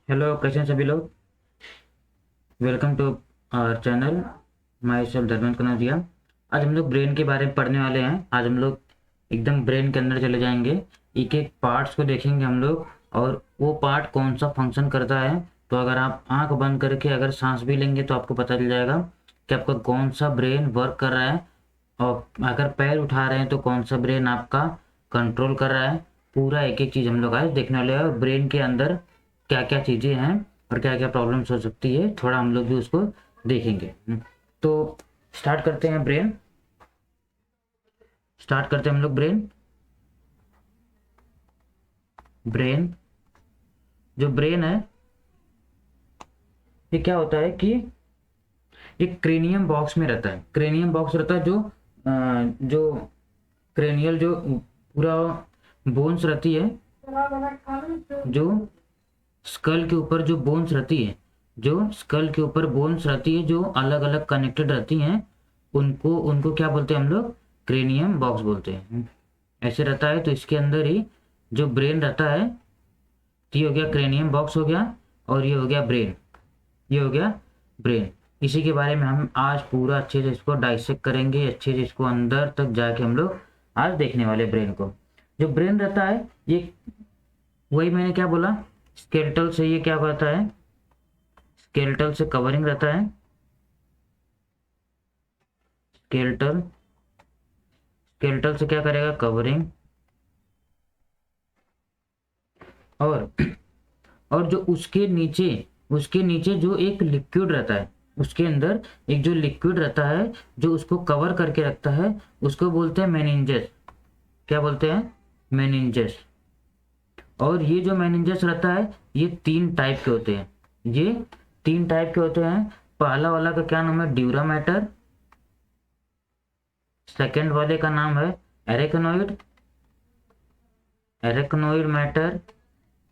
Hello, कैसे हैं सभी लोग। Welcome to our channel. Myself Dharmendra Kanaujia. आज हम लोग ब्रेन के बारे में पढ़ने वाले हैं। आज हम लोग एकदम ब्रेन के अंदर चले जाएंगे, एक एक पार्ट्स को देखेंगे हम लोग, और वो पार्ट कौन सा फंक्शन करता है। तो अगर आप आंख बंद करके अगर सांस भी लेंगे तो आपको पता चल जाएगा कि आपका कौन सा ब्रेन वर्क कर रहा है। और अगर पैर उठा रहे हैं तो कौन सा ब्रेन आपका कंट्रोल कर रहा है। पूरा एक एक चीज़ हम लोग आज देखने वाले हैं। ब्रेन के अंदर क्या क्या चीज़ें हैं और क्या क्या प्रॉब्लम्स हो सकती है, थोड़ा हम लोग भी उसको देखेंगे। तो स्टार्ट करते हैं ब्रेन। स्टार्ट करते हैं हम लोग ब्रेन। ब्रेन, जो ब्रेन है, ये क्या होता है कि एक क्रेनियम बॉक्स में रहता है। क्रेनियम बॉक्स रहता है जो क्रेनियल जो पूरा बोन्स रहती है, जो स्कल के ऊपर जो बोन्स रहती है, जो स्कल के ऊपर बोन्स रहती है, जो अलग अलग कनेक्टेड रहती हैं, उनको उनको क्या बोलते हैं हम लोग? क्रेनियम बॉक्स बोलते हैं। ऐसे रहता है। तो इसके अंदर ही जो ब्रेन रहता है, ये हो गया क्रेनियम बॉक्स हो गया, और ये हो गया ब्रेन। ये हो गया ब्रेन। इसी के बारे में हम आज पूरा अच्छे से इसको डाइसेक्ट करेंगे, अच्छे से इसको अंदर तक जाके हम लोग आज देखने वाले ब्रेन को। जो ब्रेन रहता है, ये वही मैंने क्या बोला, स्केलेटल से ये क्या करता है, स्केलेटल से कवरिंग रहता है। स्केलेटल, स्केलेटल से क्या करेगा? कवरिंग। और और जो उसके नीचे जो एक लिक्विड रहता है, उसके अंदर एक जो लिक्विड रहता है जो उसको कवर करके रखता है, उसको बोलते हैं मेनिंजेस। क्या बोलते हैं? मेनिंजेस। और ये जो मेनिंजेस रहता है, ये 3 टाइप के होते हैं। ये 3 टाइप के होते हैं। पहला वाला का क्या नाम है? Dura mater. सेकेंड वाले का नाम है arachnoid, arachnoid matter.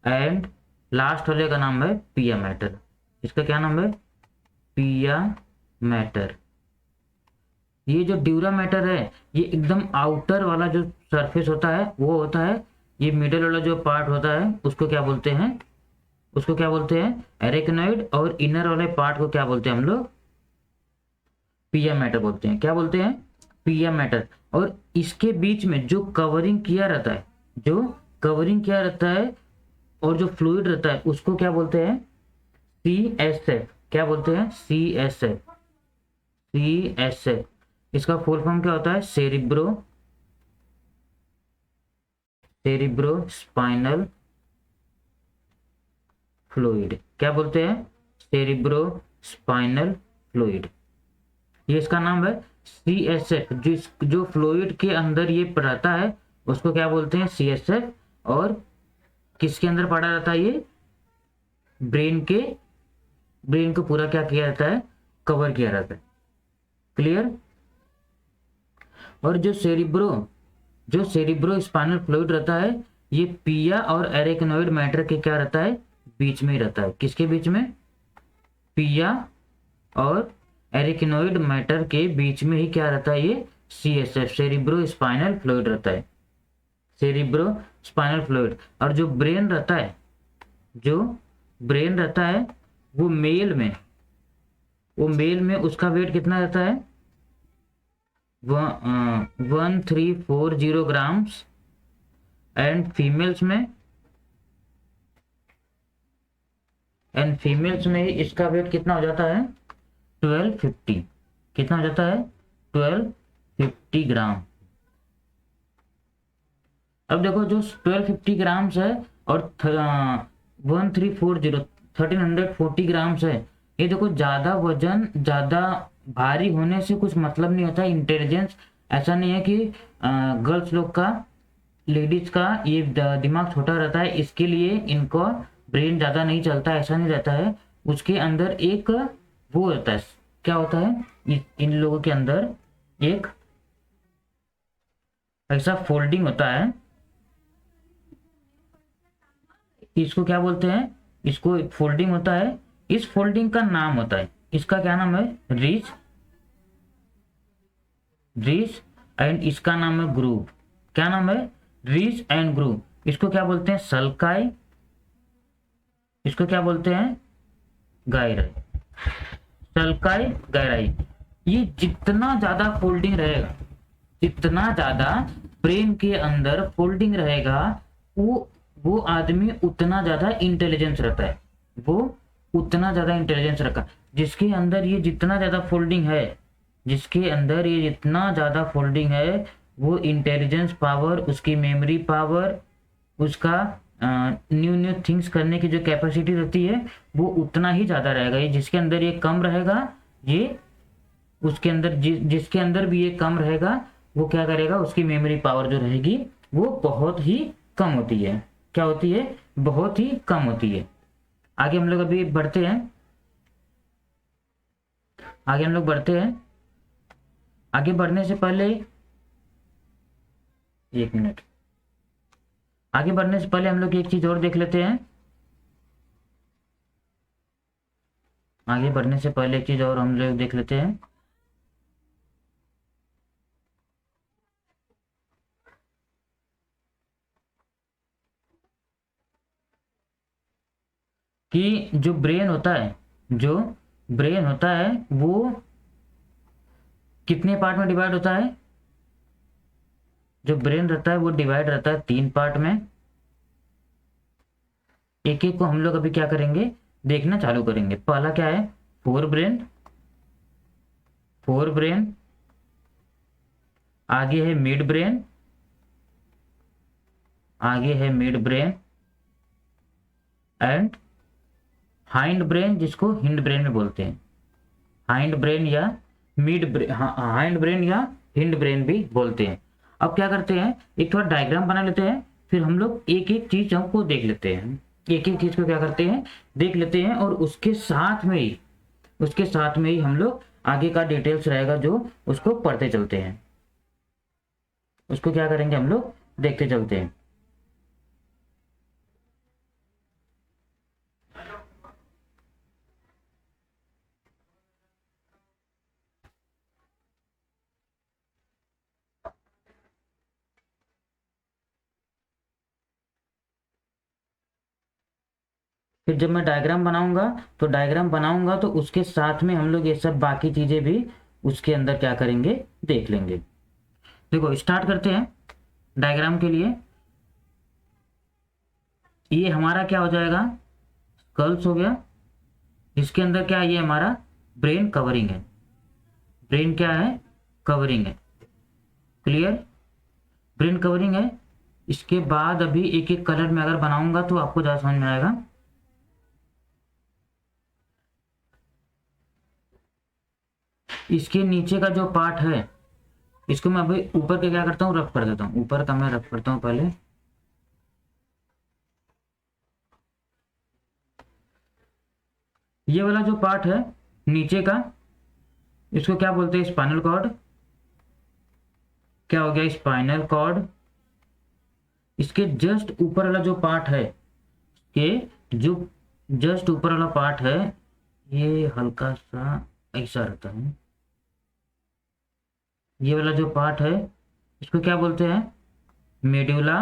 And last वाले का नाम है पिया मैटर। इसका क्या नाम है? पिया मैटर। ये जो ड्यूरा मैटर है, ये एकदम आउटर वाला जो सरफेस होता है वो होता है। ये मिडल वाला जो पार्ट होता है उसको क्या बोलते हैं? उसको क्या बोलते हैं? एरेकनोइड। और इनर वाले पार्ट को क्या बोलते हैं हम लोग? पिया मैटर बोलते हैं। क्या बोलते हैं? पिया मैटर। और इसके बीच में जो कवरिंग किया रहता है, जो कवरिंग किया रहता है और जो फ्लूइड रहता है, उसको क्या बोलते हैं? CSF। क्या बोलते हैं? CSF। CSF। इसका फुल फॉर्म क्या होता है? Cerebro spinal fluid. क्या बोलते हैं? Cerebro spinal fluid. ये इसका नाम है। CSF, जो फ्लूइड के अंदर ये रहता है उसको क्या बोलते हैं? CSF। और किसके अंदर पड़ा रहता है ये? ब्रेन के, ब्रेन को पूरा क्या किया रहता है? कवर किया रहता है। क्लियर? और जो सेरिब्रो स्पाइनल फ्लूइड रहता है, ये पिया और एरेकनोइड मैटर के क्या रहता है? बीच में ही रहता है। किसके बीच में? पिया और एरेकनोइड मैटर के बीच में ही क्या रहता है? ये CSF, सेरिब्रो स्पाइनल फ्लूइड रहता है। Cerebro spinal fluid. और जो ब्रेन रहता है, जो ब्रेन रहता है, वो मेल में उसका वेट कितना रहता है? 1340 ग्राम्स। एंड फीमेल्स में इसका वेट कितना हो जाता है? 1250। कितना हो जाता है? 1250 ग्राम। अब देखो, जो 1250 ग्राम्स है और 1340 है, ये देखो, ज्यादा वजन, ज्यादा भारी होने से कुछ मतलब नहीं होता। इंटेलिजेंस ऐसा नहीं है कि गर्ल्स लोग का, लेडीज का ये दिमाग छोटा रहता है इसके लिए इनको ब्रेन ज्यादा नहीं चलता, ऐसा नहीं रहता है। उसके अंदर एक वो होता है, क्या होता है? इन लोगों के अंदर एक ऐसा फोल्डिंग होता है। इसको क्या बोलते हैं? इसको फोल्डिंग होता है। इस फोल्डिंग का नाम होता है, इसका क्या नाम है? रिज। रिज। एंड इसका नाम है ग्रूव। क्या नाम है? Ridge and groove. इसको क्या बोलते हैं? सल्काई। इसको क्या बोलते हैं, गहराई, सल्काई गहराई। ये जितना ज्यादा फोल्डिंग रहेगा, जितना ज्यादा ब्रेन के अंदर फोल्डिंग रहेगा, वो आदमी उतना ज्यादा इंटेलिजेंस रहता है, वो उतना ज्यादा इंटेलिजेंस रखा। जिसके अंदर ये जितना ज्यादा फोल्डिंग है, जिसके अंदर ये जितना ज्यादा फोल्डिंग है, वो इंटेलिजेंस पावर, उसकी मेमोरी पावर, उसका न्यू न्यू थिंग्स करने की जो कैपेसिटी रहती है, वो उतना ही ज़्यादा रहेगा। ये जिसके अंदर ये कम रहेगा, ये उसके अंदर जिसके अंदर भी ये कम रहेगा, वो क्या करेगा, उसकी मेमोरी पावर जो रहेगी वो बहुत ही कम होती है। क्या होती है, बहुत ही कम होती है। आगे हम लोग अभी बढ़ते हैं, आगे हम लोग बढ़ते हैं। आगे बढ़ने से पहले, एक मिनट, आगे बढ़ने से पहले हम लोग एक चीज और देख लेते हैं। आगे बढ़ने से पहले एक चीज और हम लोग देख लेते हैं कि जो ब्रेन होता है, जो ब्रेन होता है वो कितने पार्ट में डिवाइड होता है। जो ब्रेन रहता है वो डिवाइड रहता है 3 पार्ट में। एक एक को हम लोग अभी क्या करेंगे, देखना चालू करेंगे। पहला क्या है, फोर ब्रेन, फोर ब्रेन। आगे है मिड ब्रेन, आगे है mid brain and hind brain, जिसको हिंड ब्रेन में बोलते हैं। हाइंड ब्रेन या मिड ब्रेन, हाइंड ब्रेन या हिंड ब्रेन भी बोलते हैं। अब क्या करते हैं, एक थोड़ा डायग्राम बना लेते हैं, फिर हम लोग एक एक चीज हमको देख लेते हैं। एक एक चीज को क्या करते हैं, देख लेते हैं, और उसके साथ में ही, उसके साथ में ही हम लोग आगे का डिटेल्स रहेगा जो उसको पढ़ते चलते हैं। उसको क्या करेंगे, हम लोग देखते चलते हैं। फिर जब मैं डायग्राम बनाऊंगा, तो डायग्राम बनाऊंगा तो उसके साथ में हम लोग ये सब बाकी चीजें भी उसके अंदर क्या करेंगे, देख लेंगे। देखो स्टार्ट करते हैं डायग्राम के लिए। ये हमारा क्या हो जाएगा, स्कल्स हो गया, जिसके अंदर क्या है, ये हमारा ब्रेन कवरिंग है। ब्रेन क्या है, कवरिंग है। क्लियर, ब्रेन कवरिंग है। इसके बाद अभी एक एक कलर में अगर बनाऊंगा तो आपको ज़्यादा समझ में आएगा। इसके नीचे का जो पार्ट है, इसको मैं अभी ऊपर के क्या करता हूँ, रफ कर देता हूँ। ऊपर का मैं रफ करता हूँ पहले। ये वाला जो पार्ट है नीचे का, इसको क्या बोलते हैं, स्पाइनल कॉर्ड। क्या हो गया, स्पाइनल कॉर्ड। इसके जस्ट ऊपर वाला जो पार्ट है, के जो जस्ट ऊपर वाला पार्ट है, ये हल्का सा ऐसा रहता है। ये वाला जो पार्ट है, इसको क्या बोलते हैं, मेडुला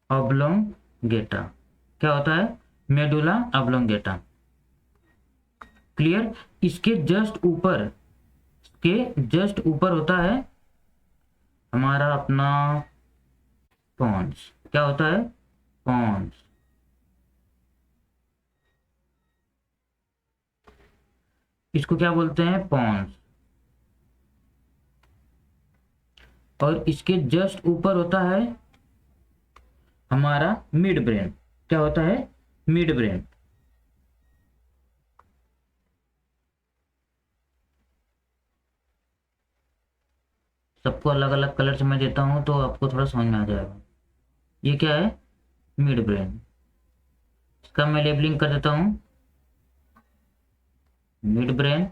ऑब्लोंगेटा। क्या होता है, मेडुला ऑब्लोंगेटा। क्लियर। इसके जस्ट ऊपर, के जस्ट ऊपर होता है हमारा अपना पॉन्स। क्या होता है, पॉन्स। इसको क्या बोलते हैं, पॉन्स। और इसके जस्ट ऊपर होता है हमारा मिड ब्रेन। क्या होता है, मिड ब्रेन। सबको अलग अलग कलर से मैं देता हूं तो आपको थोड़ा समझ में आ जाएगा। ये क्या है, मिड ब्रेन। इसका मैं लेबलिंग कर देता हूं, मिड ब्रेन।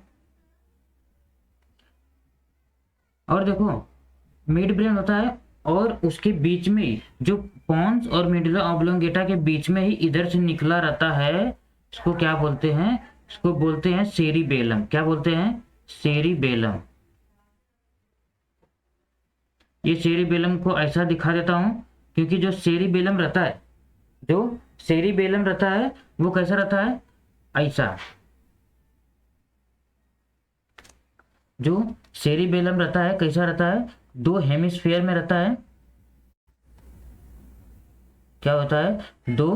और देखो मिड ब्रेन होता है, और उसके बीच में ही जो पॉन्स और मेडुला ऑब्लोंगेटा के बीच में ही इधर से निकला रहता है, इसको क्या बोलते हैं, इसको बोलते हैं सेरिबेलम। क्या बोलते हैं, सेरिबेलम। ये सेरिबेलम को ऐसा दिखा देता हूं क्योंकि जो सेरिबेलम रहता है, जो सेरिबेलम रहता है वो कैसा रहता है, ऐसा। जो सेरिबेलम रहता है कैसा रहता है, दो हेमिस्फीयर में रहता है। क्या होता है, दो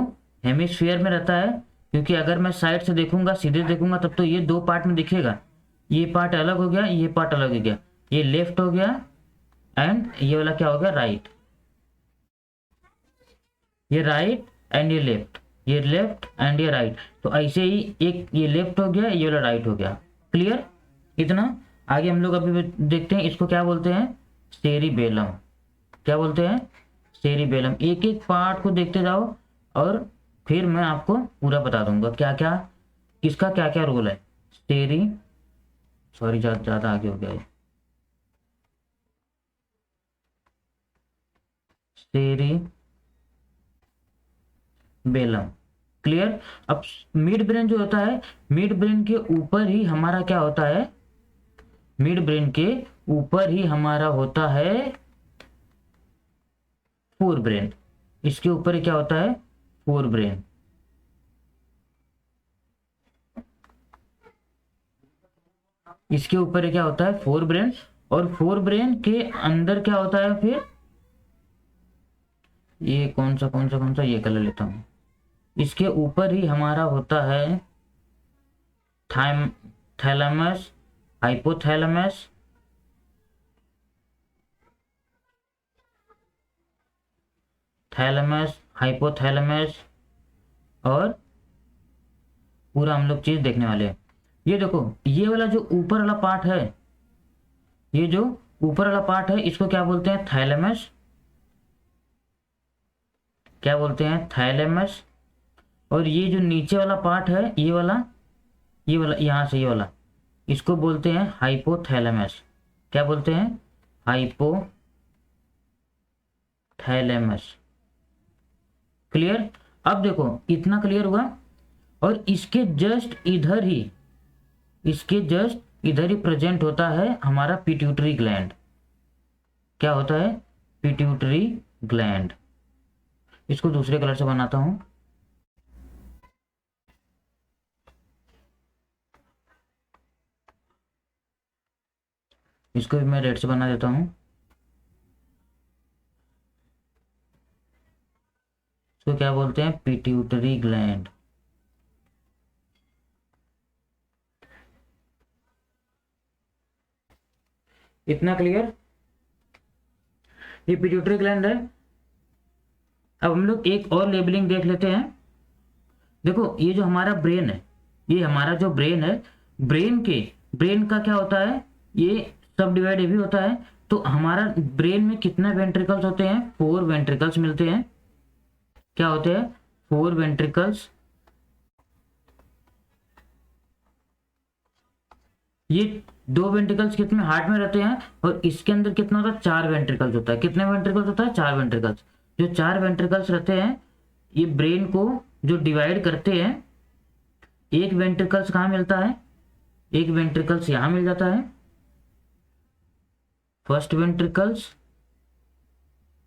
हेमिस्फीयर में रहता है। क्योंकि अगर मैं साइड से देखूंगा, सीधे देखूंगा, तब तो ये दो पार्ट में दिखेगा। ये पार्ट अलग हो गया, ये पार्ट अलग हो गया, ये लेफ्ट हो गया एंड ये वाला क्या हो गया, राइट। ये राइट एंड ये लेफ्ट, ये लेफ्ट एंड ये राइट। तो ऐसे ही एक ये लेफ्ट हो गया, ये वाला राइट हो गया। क्लियर इतना। आगे हम लोग अभी देखते हैं इसको क्या बोलते हैं, सेरिबेलम। क्या बोलते हैं, सेरिबेलम। एक एक पार्ट को देखते जाओ और फिर मैं आपको पूरा बता दूंगा क्या क्या, किसका क्या क्या रोल है। सॉरी ज़्यादा आगे हो गया ये। सेरिबेलम। क्लियर। अब मिड ब्रेन जो होता है, मिड ब्रेन के ऊपर ही हमारा क्या होता है, मिड ब्रेन के ऊपर ही हमारा होता है फोर ब्रेन। इसके ऊपर ही क्या होता है, फोर ब्रेन। इसके ऊपर क्या होता है, फोर ब्रेन। और फोर ब्रेन के अंदर क्या होता है फिर, ये कौन सा ये कलर लेता हूं। इसके ऊपर ही हमारा होता है थैलेमस, हाइपोथैलेमस, थैलेमस, हाइपोथैलेमस, और पूरा हम लोग चीज देखने वाले हैं। ये देखो, ये वाला जो ऊपर वाला पार्ट है, ये जो ऊपर वाला पार्ट है, इसको क्या बोलते हैं, थैलेमस। क्या बोलते हैं, थैलेमस। और ये जो नीचे वाला पार्ट है, ये वाला यहाँ से ये वाला, इसको बोलते हैं हाइपोथैलेमस। क्या बोलते हैं, हाइपोथैलेमस। क्लियर। अब देखो इतना क्लियर हुआ। और इसके जस्ट इधर ही, इसके जस्ट इधर ही प्रेजेंट होता है हमारा पिट्यूटरी ग्लैंड। क्या होता है, पिट्यूटरी ग्लैंड। इसको दूसरे कलर से बनाता हूं। इसको भी मैं रेड से बना देता हूं। इसको क्या बोलते हैं, पिट्यूटरी ग्लैंड। इतना क्लियर। ये पिट्यूटरी ग्लैंड है। अब हम लोग एक और लेबलिंग देख लेते हैं। देखो ये जो हमारा ब्रेन है, ये हमारा जो ब्रेन है, ब्रेन का क्या होता है, ये सब डिवाइड भी होता है। तो हमारा ब्रेन में कितने वेंट्रिकल्स होते हैं, 4 वेंट्रिकल्स मिलते हैं। क्या होते हैं, 4 वेंट्रिकल्स। ये 2 वेंट्रिकल्स कितने हार्ट में रहते हैं, और इसके अंदर कितना होता है, 4 वेंट्रिकल्स होता है। कितने वेंट्रिकल्स होता है, 4 वेंट्रिकल्स। जो 4 वेंट्रिकल्स रहते हैं, ये ब्रेन को जो डिवाइड करते हैं। एक वेंट्रिकल्स कहाँ मिलता है, एक वेंट्रिकल्स यहां मिल जाता है, फर्स्ट वेंट्रिकल्स।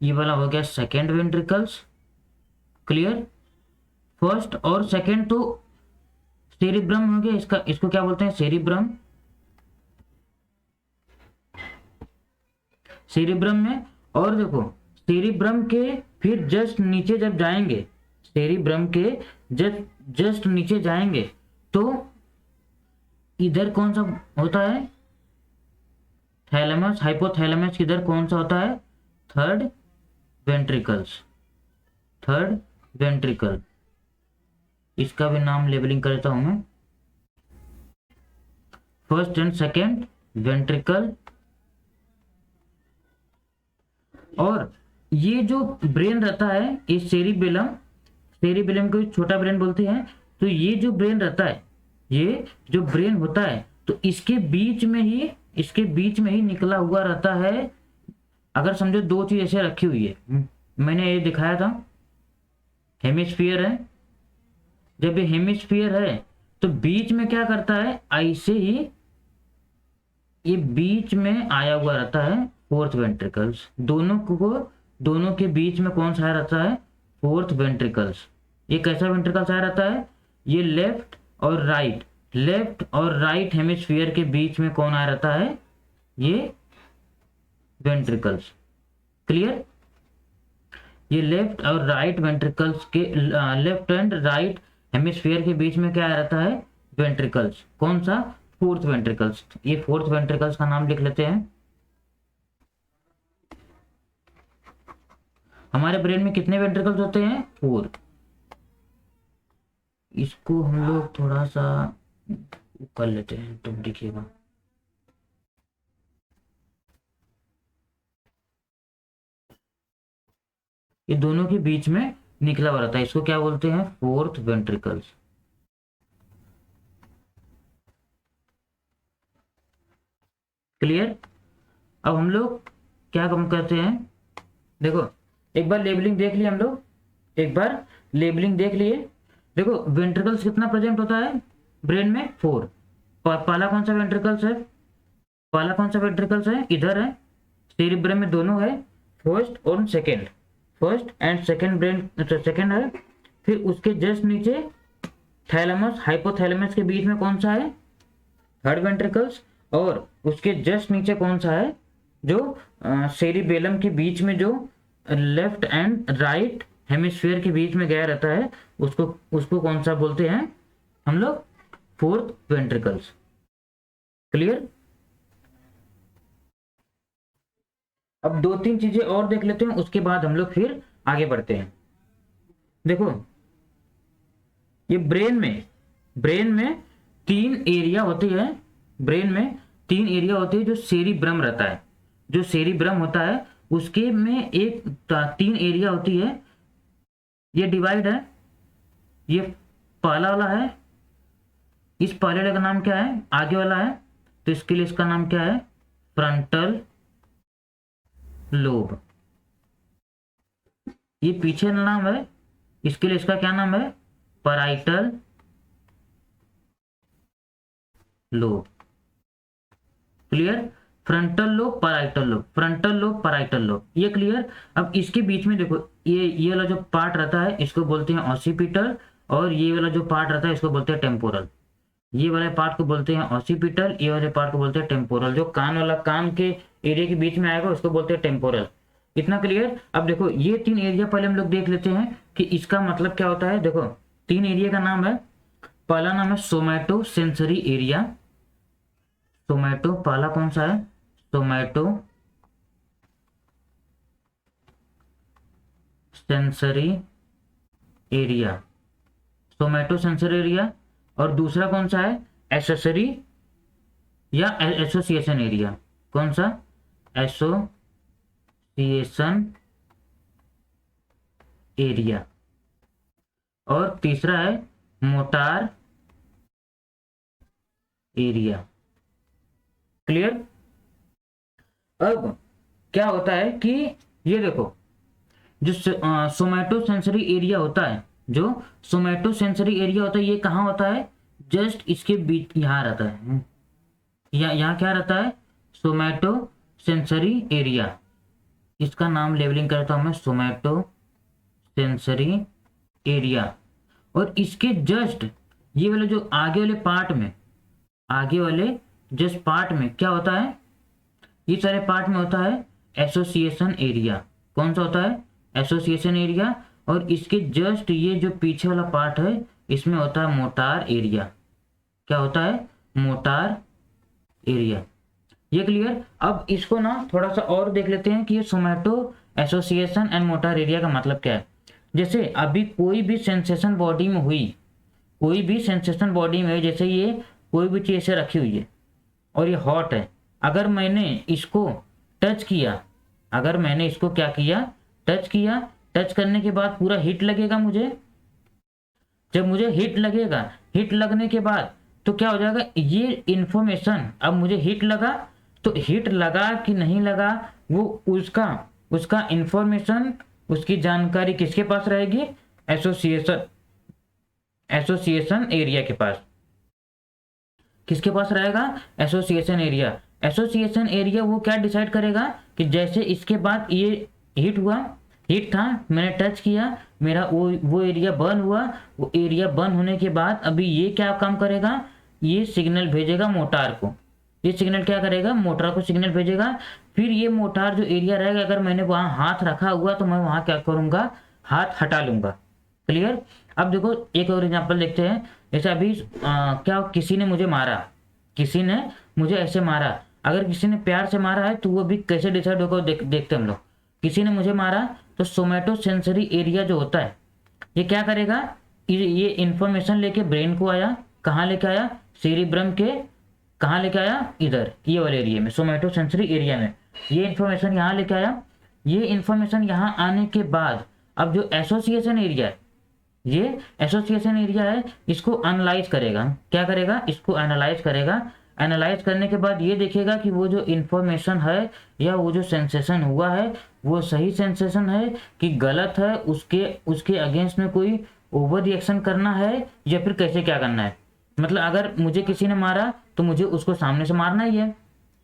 ये वाला हो गया सेकेंड वेंट्रिकल्स। क्लियर। फर्स्ट और सेकेंड तो सेरिब्रम हो गया इसका, इसको क्या बोलते हैं, सेरिब्रम। सेरिब्रम में, और देखो सेरिब्रम के फिर जस्ट नीचे जब जाएंगे, सेरिब्रम के जस्ट नीचे जाएंगे, तो इधर कौन सा होता है, थैलेमस, हाइपोथैलेमस। किधर कौन सा होता है, थर्ड वेंट्रिकल्स, थर्ड वेंट्रिकल। इसका भी नाम लेबलिंग करता हूं मैं, फर्स्ट एंड सेकेंड वेंट्रिकल। और ये जो ब्रेन रहता है, ये सेरिबेलम, सेरिबेलम को छोटा ब्रेन बोलते हैं। तो ये जो ब्रेन रहता है, ये जो ब्रेन होता है, तो इसके बीच में ही, इसके बीच में ही निकला हुआ रहता है। अगर समझो 2 चीज ऐसे रखी हुई है, मैंने ये दिखाया था, हेमिस्फीयर है। जब ये हेमिस्फीयर है तो बीच में क्या करता है, ऐसे ही ये बीच में आया हुआ रहता है फोर्थ वेंट्रिकल्स। दोनों को दोनों के बीच में कौन सा रहता है, फोर्थ वेंट्रिकल्स। ये कैसा वेंट्रिकल्स आया रहता है, ये लेफ्ट और राइट हेमिस्फीयर के बीच में कौन आया रहता है, ये वेंट्रिकल्स। क्लियर, ये लेफ्ट और राइट वेंट्रिकल्स के लेफ्ट एंड राइट हेमिस्फीयर के बीच में क्या रहता है, वेंट्रिकल्स। कौन सा, फोर्थ वेंट्रिकल्स। ये फोर्थ वेंट्रिकल्स का नाम लिख लेते हैं। हमारे ब्रेन में कितने वेंट्रिकल्स होते हैं, 4। इसको हम लोग थोड़ा सा कर लेते हैं, तो देखिएगा। ये दोनों के बीच में निकला हुआ रहता है, इसको क्या बोलते हैं, फोर्थ वेंट्रिकल्स। क्लियर। अब हम लोग क्या काम करते हैं, देखो एक बार लेबलिंग देख लिए हम लोग, एक बार लेबलिंग देख लिए। देखो वेंट्रिकल्स कितना प्रेजेंट होता है ब्रेन में, 4। पहला कौन सा वेंट्रिकल्स है, पहला कौन सा वेंट्रिकल्स है, इधर है, सेरिब्रम में दोनों है, फर्स्ट और second, first and second brain second है। फिर उसके जस्ट नीचे थैलेमस हाइपोथैलेमस के बीच में कौन सा है, थर्ड वेंट्रिकल्स। और उसके जस्ट नीचे कौन सा है, जो सेरिबेलम के बीच में जो लेफ्ट एंड राइट हेमिस्फीयर के बीच में गया रहता है, उसको कौन सा बोलते हैं हम लोग, फोर्थ वेंट्रिकल्स। क्लियर। अब 2-3 चीजें और देख लेते हैं, उसके बाद हम लोग फिर आगे बढ़ते हैं। देखो ये ब्रेन में 3 एरिया होती है, ब्रेन में 3 एरिया होती है। जो सेरिब्रम रहता है, जो सेरिब्रम होता है उसके में एक 3 एरिया होती है। ये डिवाइड है, ये पहला वाला है, इस पहले वाले का नाम क्या है, आगे वाला है, तो इसके लिए इसका नाम क्या है, फ्रंटल लोब। ये पीछे नाम है, इसके लिए इसका क्या नाम है, parietal lobe. Clear, frontal lobe, parietal lobe, frontal lobe, parietal lobe, ये क्लियर। अब इसके बीच में देखो ये वाला जो पार्ट रहता है इसको बोलते हैं ऑसिपिटल, और ये वाला जो पार्ट रहता है इसको बोलते हैं टेम्पोरल। ये वाले पार्ट को बोलते हैं ऑसिपिटल, ये वाले पार्ट को बोलते हैं टेम्पोरल। जो कान वाला, कान के एरिया के बीच में आएगा उसको बोलते हैं टेम्पोरल। इतना क्लियर। अब देखो ये 3 एरिया पहले हम लोग देख लेते हैं कि इसका मतलब क्या होता है। देखो 3 एरिया का नाम है, पहला नाम है सोमैटो सेंसरी एरिया। सोमैटो पहला कौन सा है, सोमैटो सेंसरी एरिया, सोमैटो सेंसरी एरिया। और दूसरा कौन सा है, एसेसरी या एसोसिएशन एरिया। कौन सा, एसोसिएशन एरिया। और तीसरा है मोटार एरिया। क्लियर। अब क्या होता है कि ये देखो जो सोमैटो सेंसरी एरिया होता है, जो सोमैटो सेंसरी एरिया होता है, ये कहाँ होता है, जस्ट इसके बीच, यहाँ रहता है। यहाँ क्या रहता है, सोमैटो सेंसरी एरिया। इसका नाम लेबलिंग करता हूं मैं, सोमैटो सेंसरी एरिया। और इसके जस्ट ये वाले जो आगे वाले पार्ट में, आगे वाले जस्ट पार्ट में क्या होता है, ये सारे पार्ट में होता है एसोसिएशन एरिया। कौन सा होता है, एसोसिएशन एरिया। और इसके जस्ट ये जो पीछे वाला पार्ट है इसमें होता है मोटार एरिया। क्या होता है, मोटार एरिया। ये क्लियर। अब इसको ना थोड़ा सा और देख लेते हैं कि ये सोमैटो एसोसिएशन एंड मोटार एरिया का मतलब क्या है। जैसे अभी कोई भी सेंसेशन बॉडी में हुई, कोई भी सेंसेशन बॉडी में, जैसे ये कोई भी चीज ऐसे रखी हुई है और ये हॉट है, अगर मैंने इसको टच किया, अगर मैंने इसको क्या किया, टच किया, टच करने के बाद पूरा हीट लगेगा मुझे। जब मुझे हीट लगेगा, हीट लगने के बाद तो क्या हो जाएगा, ये इंफॉर्मेशन, अब मुझे हीट लगा तो हीट लगा कि नहीं लगा, वो उसका इंफॉर्मेशन, उसकी जानकारी किसके पास रहेगी, एसोसिएशन एरिया के पास। किसके पास रहेगा, एसोसिएशन एरिया। एसोसिएशन एरिया वो क्या डिसाइड करेगा कि जैसे इसके बाद ये हीट हुआ, हीट था, मैंने टच किया, मेरा वो एरिया बर्न हुआ। वो एरिया बर्न होने के बाद अभी ये क्या काम करेगा, ये सिग्नल भेजेगा मोटार को। ये सिग्नल क्या करेगा, मोटर को सिग्नल भेजेगा। फिर ये मोटार जो एरिया रहेगा, अगर मैंने वहां हाथ रखा हुआ तो मैं वहां क्या करूंगा, हाथ हटा लूंगा। क्लियर। अब देखो एक और एग्जांपल देखते हैं। जैसे अभी क्या किसी ने मुझे मारा, किसी ने मुझे ऐसे मारा। अगर किसी ने प्यार से मारा है तो वो भी कैसे डिसाइड होगा देखते हम लोग। किसी ने मुझे मारा तो सोमैटो सेंसरी एरिया जो होता है ये क्या करेगा, ये इंफॉर्मेशन लेके ब्रेन को आया। कहाँ लेके आया, सेरिब्रम के कहाँ लेके आया, इधर ये वाले एरिया में, सोमैटो सेंसरी एरिया में। ये इंफॉर्मेशन यहाँ लेके आया। ये इंफॉर्मेशन यहाँ आने के बाद अब जो एसोसिएशन एरिया है, ये एसोसिएशन एरिया है, इसको एनालाइज करेगा। क्या करेगा, इसको एनालाइज करेगा। एनालाइज करने के बाद ये देखेगा कि वो जो इंफॉर्मेशन है या वो जो सेंसेशन हुआ है वो सही सेंसेशन है कि गलत है, उसके अगेंस्ट में कोई ओवर रिएक्शन करना है या फिर कैसे क्या करना है। मतलब अगर मुझे किसी ने मारा तो मुझे उसको सामने से मारना ही है,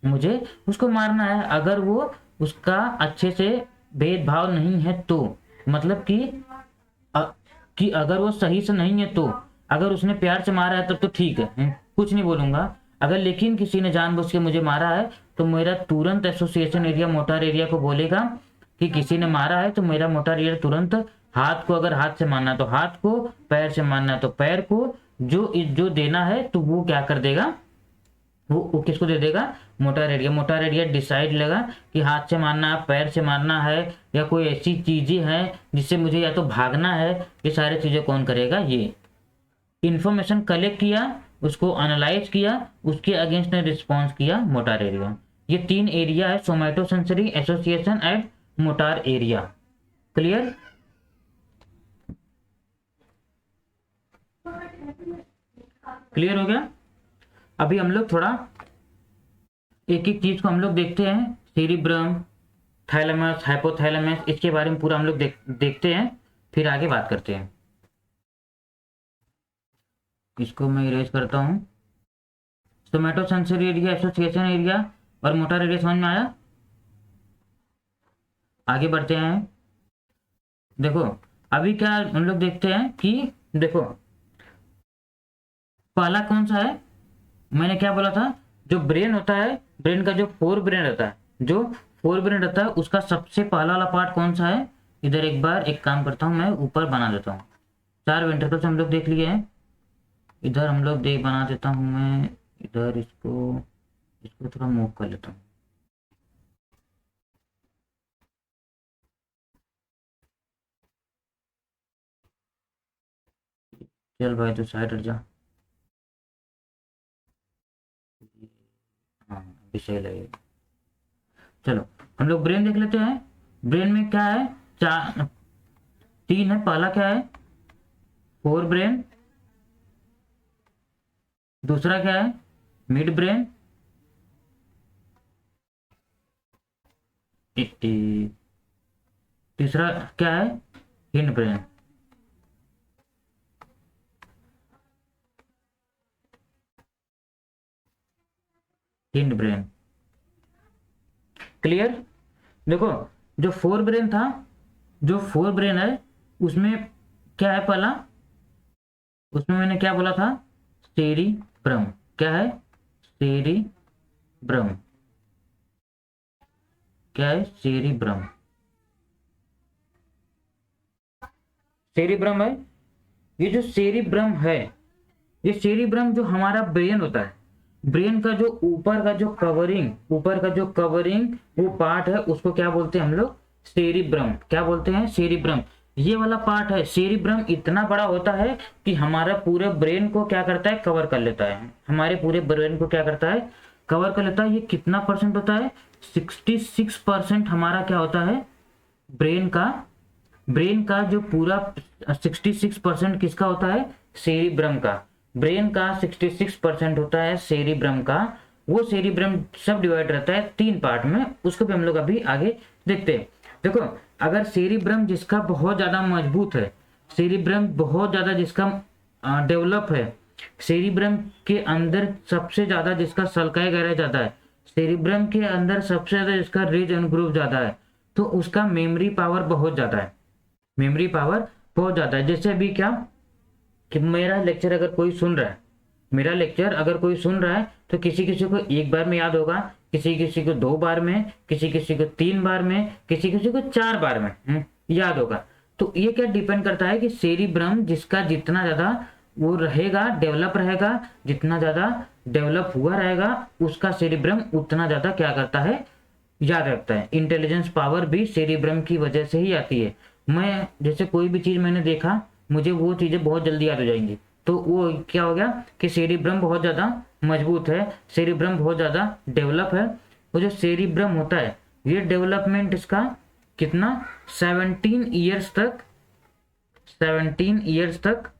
मुझे उसको मारना है। अगर वो उसका अच्छे से भेदभाव नहीं है तो, मतलब कि अगर वो सही से नहीं है तो, अगर उसने प्यार से मारा है तब तो ठीक है, कुछ नहीं बोलूंगा। अगर लेकिन किसी ने जानबूझ के मुझे मारा है तो मेरा तुरंत एसोसिएशन एरिया मोटर एरिया को बोलेगा कि किसी ने मारा है, तो मेरा मोटर एरिया तुरंत हाथ को, अगर हाथ से मारना है तो हाथ को, पैर से मारना है तो पैर को, जो देना है तो वो क्या कर देगा, वो किसको दे देगा, motor area. Motor area decide लेगा कि हाथ से मारना है, पैर से मारना है, या कोई ऐसी चीजें हैं जिससे मुझे या तो भागना है। ये सारी चीजें कौन करेगा, ये इंफॉर्मेशन कलेक्ट किया, उसको एनालाइज किया, उसके अगेंस्ट ने रिस्पॉन्स किया मोटर एरिया। ये 3 एरिया है, सोमैटो sensory, association and motor area. Clear. Clear हो गया। अभी हम लोग थोड़ा एक एक चीज को हम लोग देखते हैं। सेरिब्रम, थैलेमस, हाइपोथैलेमस, इसके बारे में पूरा हम लोग देखते हैं, फिर आगे बात करते हैं। इसको मैं इरेज करता हूं। सोमैटो सेंसरी एरिया, एसोसिएशन एरिया और मोटर एरिया समझ में आया। आगे बढ़ते हैं। देखो अभी क्या हम लोग देखते हैं कि देखो पहला कौन सा है, मैंने क्या बोला था, जो ब्रेन होता है, ब्रेन का जो फोर ब्रेन रहता है, जो फोर ब्रेन रहता है उसका सबसे पहला वाला पार्ट कौन सा है। इधर एक बार एक काम करता हूं, मैं ऊपर बना देता हूँ। 4 वेंट्रिकल्स हम लोग देख लिए हैं। इधर हम लोग बना देता हूं मैं, इधर इसको थोड़ा मूव कर लेता हूँ। चल भाई तो साइड हट जा। हाँ अभी सही लगेगा। चलो हम लोग ब्रेन देख लेते हैं। ब्रेन में क्या है, 3 है। पहला क्या है, फोर ब्रेन। दूसरा क्या है, मिड ब्रेन। तीसरा क्या है, hind brain. Hind brain. Clear. देखो जो फोर ब्रेन था, जो फोर ब्रेन है उसमें क्या है, पहला उसमें मैंने क्या बोला था, सेरिब्रम। क्या है, सेरिब्रम। क्या है, सेरिब्रम। सेरिब्रम है। ये जो सेरिब्रम है, ये सेरिब्रम जो हमारा ब्रेन होता है, ब्रेन का जो ऊपर का जो कवरिंग वो पार्ट है, उसको क्या बोलते हैं हम लोग, सेरिब्रम। क्या बोलते हैं, सेरिब्रम। ये वाला पार्ट है, सेरिब्रम इतना बड़ा होता है कि हमारा पूरे ब्रेन को क्या करता है, कवर कर लेता है। हमारे पूरे ब्रेन को क्या करता है, कवर कर लेता है। ये कितना परसेंट होता है, 66% हमारा क्या होता है, ब्रेन का जो पूरा 66% किसका होता है, सेरिब्रम का। ब्रेन का 66% होता है सेरिब्रम का। वो सेरिब्रम सब डिवाइड रहता है 3 पार्ट में, उसको भी हम लोग अभी आगे देखते हैं। देखो अगर सेरिब्रम जिसका बहुत ज्यादा मजबूत है, सेरिब्रम बहुत ज्यादा जिसका डेवलप है, सेरिब्रम के अंदर सबसे ज्यादा जिसका सल्काई गहराई ज्यादा है, सेरिब्रम के अंदर सबसे ज्यादा जिसका रीज एंड ग्रूव ज्यादा है, तो उसका मेमोरी पावर बहुत ज़्यादा है, मेमोरी पावर बहुत ज़्यादा है। जैसे अभी क्या कि मेरा लेक्चर अगर कोई सुन रहा है, मेरा लेक्चर अगर कोई सुन रहा है तो किसी किसी को एक बार में याद होगा, किसी किसी को 2 बार में, किसी किसी को 3 बार में, किसी किसी को 4 बार में याद होगा। तो ये क्या डिपेंड करता है कि सेरिब्रम जिसका जितना ज़्यादा वो रहेगा, डेवलप रहेगा, जितना ज़्यादा डेवलप हुआ रहेगा उसका सेरिब्रम उतना ज़्यादा क्या करता है, याद रखता है। इंटेलिजेंस पावर भी सेरिब्रम की वजह से ही आती है। मैं जैसे कोई भी चीज़ मैंने देखा, मुझे वो चीज़ें बहुत जल्दी याद हो जाएंगी, तो वो क्या हो गया कि सेरिब्रम बहुत ज़्यादा मजबूत है, सेरिब्रम बहुत ज़्यादा डेवलप है। वो जो सेरिब्रम होता है ये डेवलपमेंट इसका कितना 17 ईयर्स तक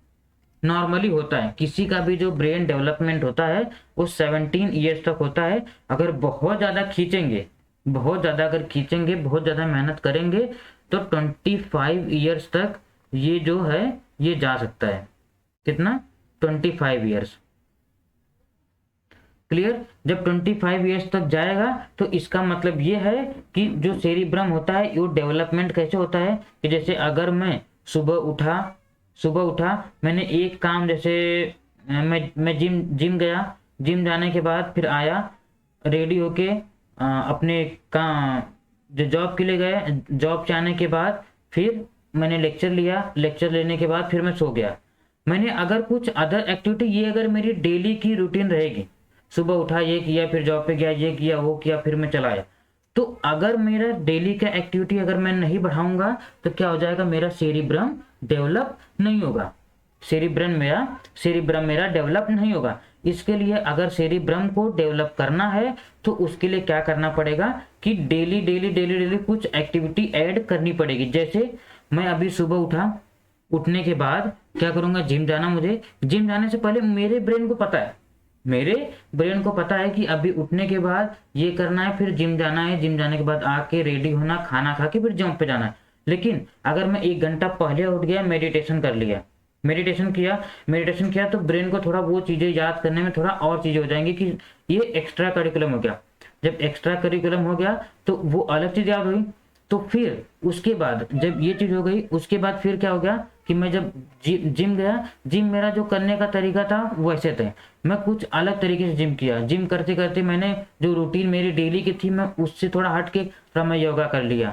नॉर्मली होता है। किसी का भी जो ब्रेन डेवलपमेंट होता है वो 17 ईयर्स तक होता है। अगर बहुत ज़्यादा खींचेंगे, बहुत ज़्यादा अगर खींचेंगे, बहुत ज़्यादा मेहनत करेंगे तो 25 ईयर्स तक ये जो है ये जा सकता है। कितना 25 ईयर्स। क्लियर। जब 25 ईयर्स तक जाएगा तो इसका मतलब ये है कि जो सेरिब्रम होता है वो डेवलपमेंट कैसे होता है कि जैसे अगर मैं सुबह उठा मैंने एक काम, जैसे मैं जिम गया, जिम जाने के बाद फिर आया, रेडी होके अपने काम जो जॉब के लिए गए, जॉब से आने के बाद फिर मैंने लेक्चर लिया, लेक्चर लेने के बाद फिर मैं सो गया। मैंने अगर कुछ अदर एक्टिविटी, ये अगर मेरी डेली की रूटीन रहेगी, सुबह उठा ये किया, फिर जॉब पे गया ये किया वो किया, फिर मैं चला आया, तो अगर मेरा डेली का एक्टिविटी अगर मैं नहीं बढ़ाऊंगा तो क्या हो जाएगा, मेरा सेरिब्रम डेवलप नहीं होगा, सेरिब्रम मेरा डेवलप नहीं होगा। इसके लिए अगर सेरिब्रम को डेवलप करना है तो उसके लिए क्या करना पड़ेगा कि डेली कुछ एक्टिविटी ऐड करनी पड़ेगी। जैसे मैं अभी सुबह उठा, उठने के बाद क्या करूंगा, जिम जाना। मुझे जिम जाने से पहले मेरे ब्रेन को पता है कि अभी उठने के बाद ये करना है, फिर जिम जाना है, जिम जाने के बाद आके रेडी होना, खाना खा के फिर जंप पे जाना है। लेकिन अगर मैं 1 घंटा पहले उठ गया, मेडिटेशन किया तो ब्रेन को थोड़ा वो चीजें याद करने में थोड़ा और चीजें हो जाएंगी कि ये एक्स्ट्रा करिकुलम हो गया। जब एक्स्ट्रा करिकुलम हो गया तो वो अलग चीज याद हुई। तो फिर उसके बाद जब ये चीज हो गई, उसके बाद फिर क्या हो गया कि मैं जब जिम गया, जिम मेरा जो करने का तरीका था वैसे थे, मैं कुछ अलग तरीके से जिम किया। जिम करते करते मैंने जो रूटीन मेरी डेली की थी, मैं उससे थोड़ा हट के थोड़ा मैं योगा कर लिया।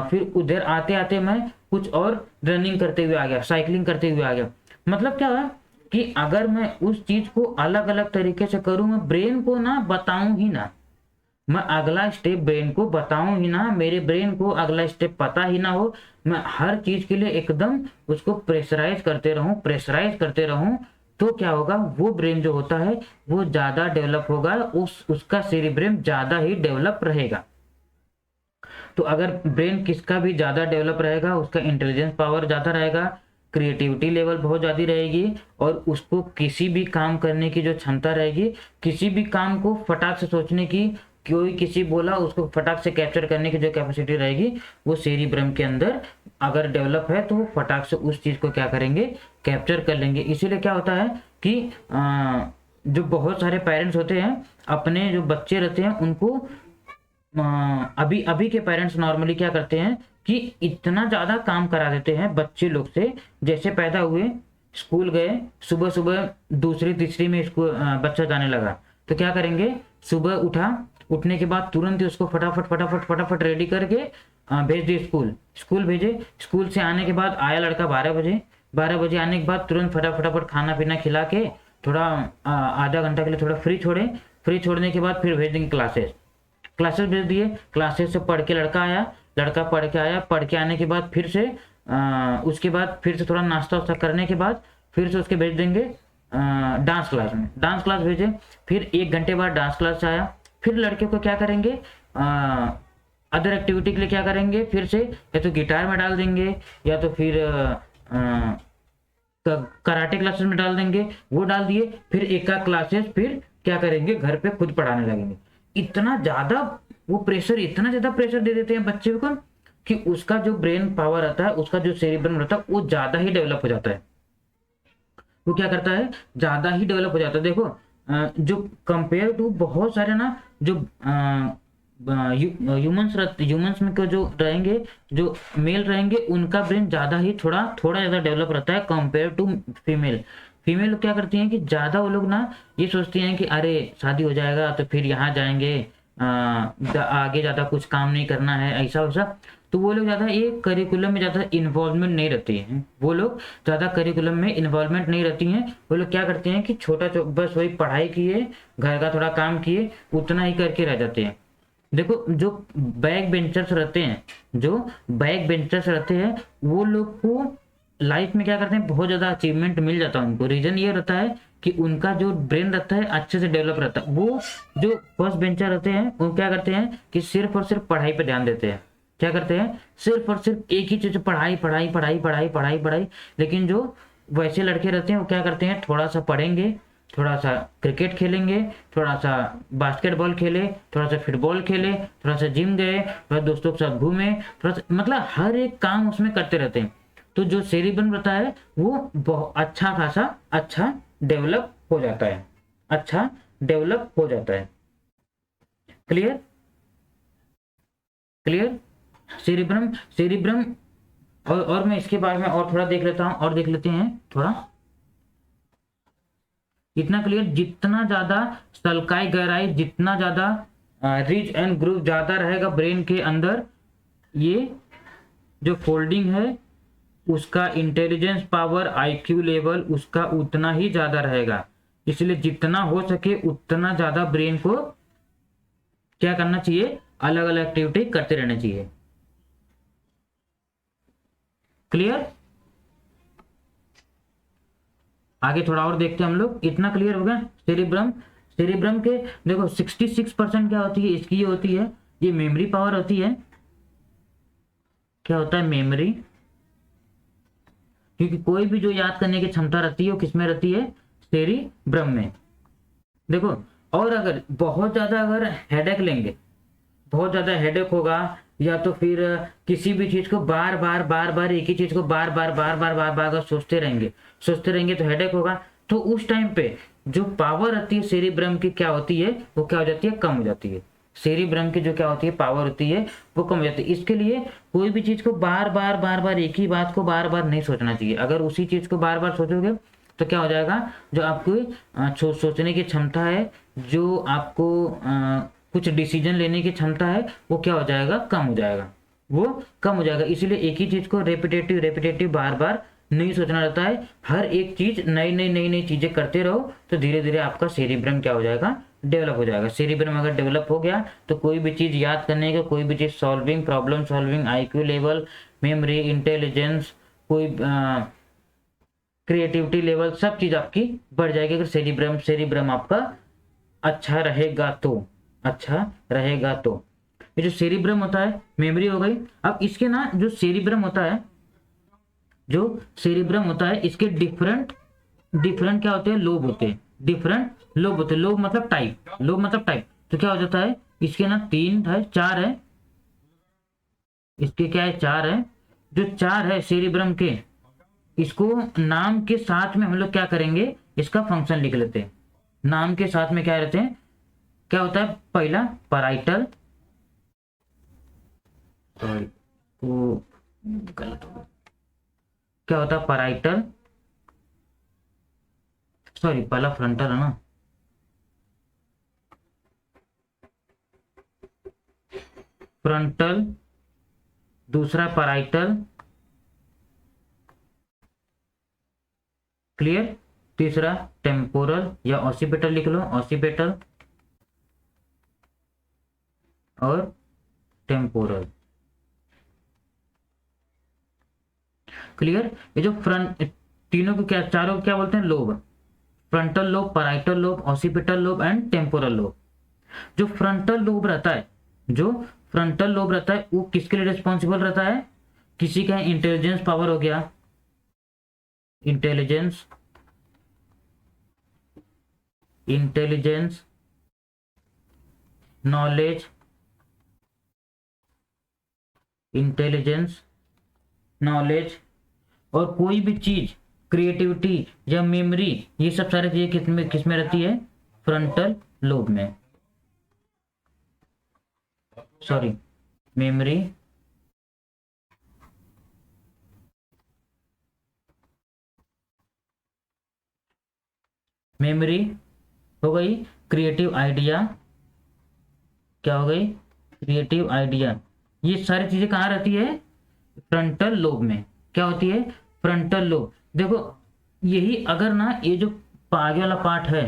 फिर उधर आते आते मैं कुछ और रनिंग करते हुए आ गया, साइकिलिंग करते हुए आ गया। मतलब क्या है कि अगर मैं उस चीज को अलग अलग तरीके से करूं, मैं ब्रेन को ना बताऊं ही ना, मैं अगला स्टेप ब्रेन को बताऊं ही ना, मेरे ब्रेन को अगला स्टेप पता ही ना हो, मैं हर चीज के लिए एकदम उसको प्रेशराइज करते रहूं, तो क्या होगा, वो ब्रेन जो होता है वो ज्यादा डेवलप होगा, उसका सेरिब्रम ज्यादा ही डेवलप रहेगा। तो अगर ब्रेन किसका भी ज्यादा डेवलप रहेगा, उसका इंटेलिजेंस पावर ज्यादा रहेगा, क्रिएटिविटी लेवल बहुत ज्यादा रहेगी, और उसको किसी भी काम करने की जो क्षमता रहेगी, किसी भी काम को फटाक से सोचने की, कोई किसी बोला उसको फटाक से कैप्चर करने की जो कैपेसिटी रहेगी, वो सेरिब्रम के अंदर अगर डेवलप है तो वो फटाक से उस चीज को क्या करेंगे, कैप्चर कर लेंगे। इसीलिए क्या होता है कि जो बहुत सारे पेरेंट्स होते हैं, अपने जो बच्चे रहते हैं उनको अभी के पेरेंट्स नॉर्मली क्या करते हैं कि इतना ज्यादा काम करा देते हैं बच्चे लोग से। जैसे पैदा हुए, स्कूल गए, सुबह सुबह दूसरी तीसरी में स्कूल बच्चा जाने लगा, तो क्या करेंगे, सुबह उठा, उठने के बाद तुरंत ही उसको फटाफट रेडी करके भेज दिए स्कूल भेजे। स्कूल से आने के बाद आया लड़का 12 बजे आने के बाद तुरंत फटाफट खाना पीना खिला के थोड़ा आधा घंटा के लिए थोड़ा फ्री छोड़ने के बाद फिर भेज देंगे क्लासेस भेज दिए। क्लासेस से पढ़ के लड़का आया, पढ़ के आने के बाद फिर से उसके बाद फिर से थोड़ा नाश्ता वास्ता करने के बाद फिर से उसके भेज देंगे डांस क्लास भेजे। फिर 1 घंटे बाद डांस क्लास से आया, फिर लड़के को क्या करेंगे, अदर एक्टिविटी के लिए क्या करेंगे, फिर से या तो गिटार में डाल देंगे या तो फिर कराटे क्लासेस में डाल देंगे। वो डाल दिए, फिर एक क्लासेस फिर क्या करेंगे, घर पे खुद पढ़ाने लगेंगे। इतना ज्यादा प्रेशर दे देते हैं बच्चे को कि उसका जो ब्रेन पावर रहता है, उसका जो सेरिब्रम रहता है वो ज्यादा ही डेवलप हो जाता है। वो क्या करता है, ज्यादा ही डेवलप हो जाता है। देखो जो कंपेयर टू बहुत सारे ना जो ह्यूमंस में को जो रहेंगे, जो मेल रहेंगे, उनका ब्रेन ज़्यादा ही थोड़ा ज़्यादा डेवलप रहता है कंपेयर टू फीमेल। फीमेल क्या करती हैं कि ज़्यादा वो लोग ना ये सोचती हैं कि अरे शादी हो जाएगा तो फिर यहाँ जाएंगे, आगे ज़्यादा कुछ काम नहीं करना है, ऐसा वैसा। तो वो लोग ज़्यादा ये करिकुलम में ज़्यादा इन्वॉल्वमेंट नहीं रहती हैं, वो लोग ज़्यादा करिकुलम में इन्वॉल्वमेंट नहीं रहती हैं। वो लोग क्या करते हैं कि बस वही पढ़ाई किए, घर का थोड़ा काम किए, उतना ही करके रह जाते हैं। देखो जो बैक बेंचर्स रहते हैं, जो बैक बेंचर्स रहते हैं, वो लोग को लाइफ में क्या करते हैं, बहुत ज़्यादा अचीवमेंट मिल जाता है उनको। रीजन ये रहता है कि उनका जो ब्रेन रहता है अच्छे से डेवलप रहता है। वो जो फर्स्ट बेंचर रहते हैं वो क्या करते हैं कि सिर्फ और सिर्फ पढ़ाई पे ध्यान देते हैं। क्या करते हैं, सिर्फ और सिर्फ एक ही चीज, पढ़ाई पढ़ाई पढ़ाई पढ़ाई पढ़ाई पढ़ाई। लेकिन जो वैसे लड़के रहते हैं वो क्या करते हैं, थोड़ा सा पढ़ेंगे, थोड़ा सा क्रिकेट खेलेंगे, थोड़ा सा बास्केटबॉल खेले, थोड़ा सा फुटबॉल खेले, थोड़ा सा जिम गए, थोड़ा दोस्तों के साथ घूमे, थोड़ा सा, मतलब हर एक काम उसमें करते रहते हैं। तो जो सेरिब्रम रहता है वो बहुत अच्छा खासा अच्छा डेवलप हो जाता है, अच्छा डेवलप हो जाता है। Clear, clear. Cerebrum, cerebrum. और मैं इसके बारे में और थोड़ा देख लेता हूँ, और देख लेते हैं थोड़ा। इतना क्लियर, जितना ज्यादा सल्काई गहराई, जितना ज्यादा रिच एंड ग्रूव ज्यादा रहेगा ब्रेन के अंदर, ये जो फोल्डिंग है उसका इंटेलिजेंस पावर, आईक्यू लेवल उसका उतना ही ज्यादा रहेगा। इसलिए जितना हो सके उतना ज्यादा ब्रेन को क्या करना चाहिए, अलग अलग एक्टिविटी करते रहना चाहिए। क्लियर। आगे थोड़ा और देखते हैं हम लोग। इतना क्लियर हो गया सेरिब्रम। सेरिब्रम के देखो 66% क्या होती है इसकी, ये होती है, ये मेमोरी पावर होती है। क्या होता है, मेमोरी। क्योंकि कोई भी जो याद करने की क्षमता रहती है वो किसमें रहती है, सेरिब्रम में। देखो, और अगर बहुत ज्यादा अगर हेडेक लेंगे, बहुत ज्यादा हेडेक होगा, या तो फिर किसी भी चीज को बार बार बार बार एक ही चीज को बार बार बार बार बार बार अगर सोचते रहेंगे तो हेडेक होगा। तो उस टाइम पे जो पावर आती है सेरिब्रम की क्या होती है, वो क्या हो जाती है, कम हो जाती है। सेरिब्रम की जो क्या होती है, पावर होती है, वो कम हो जाती है। इसके लिए कोई भी चीज को बार बार बार बार एक ही बात को बार बार नहीं सोचना चाहिए। अगर उसी चीज को बार बार सोचोगे तो क्या हो जाएगा, जो आपको सोचने की क्षमता है, जो आपको कुछ डिसीजन लेने की क्षमता है, वो क्या हो जाएगा, कम हो जाएगा, वो कम हो जाएगा। इसीलिए एक ही चीज को रेपिटेटिव रेपिटेटिव बार बार नहीं सोचना रहता है। हर एक चीज नई नई नई नई चीजें करते रहो, तो धीरे धीरे आपका सेरिब्रम क्या हो जाएगा, डेवलप हो जाएगा। सेरिब्रम अगर डेवलप हो गया तो कोई भी चीज याद करने का, कोई भी चीज solving, problem solving, IQ level, memory, intelligence, कोई क्रिएटिविटी लेवल, सब चीज आपकी बढ़ जाएगी अगर सेरिब्रम सेरिब्रम आपका अच्छा रहेगा तो, अच्छा रहेगा तो। ये जो सेरिब्रम होता है, मेमोरी हो गई। अब इसके ना जो सेरिब्रम होता है, जो सेरिब्रम होता है, इसके डिफरेंट डिफरेंट क्या होते हैं, लोब होते हैं, डिफरेंट लोब होते हैं। लोब मतलब टाइप, लोब मतलब टाइप। तो क्या हो जाता है, इसके ना 3 है, 4 है, इसके क्या है, 4 है। जो 4 है सेरिब्रम के, इसको नाम के साथ में हम लोग क्या करेंगे, इसका फंक्शन लिख लेते हैं। नाम के साथ में क्या रहते हैं, क्या होता है, पहला पराइटल, सॉरी वो गलत हो गया, क्या होता है पराइटल, सॉरी पहला फ्रंटल है ना, फ्रंटल, दूसरा पराइटल, क्लियर, तीसरा टेम्पोरल या ऑसिपिटल लिख लो, ऑसिपिटल और टेम्पोरल। क्लियर। ये जो फ्रंट तीनों को क्या, चारों को क्या बोलते हैं, lobe. Frontal lobe, parietal lobe, occipital lobe and temporal lobe. जो फ्रंटल लोब रहता है, जो फ्रंटल लोब रहता है वो किसके लिए रिस्पॉन्सिबल रहता है, किसी का इंटेलिजेंस पावर हो गया, intelligence, intelligence, knowledge, intelligence, knowledge, और कोई भी चीज, क्रिएटिविटी या मेमोरी, ये सब सारी चीजें किसमें रहती है, फ्रंटल लोब में। सॉरी, मेमोरी मेमोरी हो गई, क्रिएटिव आइडिया, क्या हो गई, क्रिएटिव आइडिया। ये सारी चीजें कहाँ रहती है, फ्रंटल लोब में। क्या होती है, फ्रंटल लोब। देखो यही अगर ना ये जो आगे वाला पार्ट है,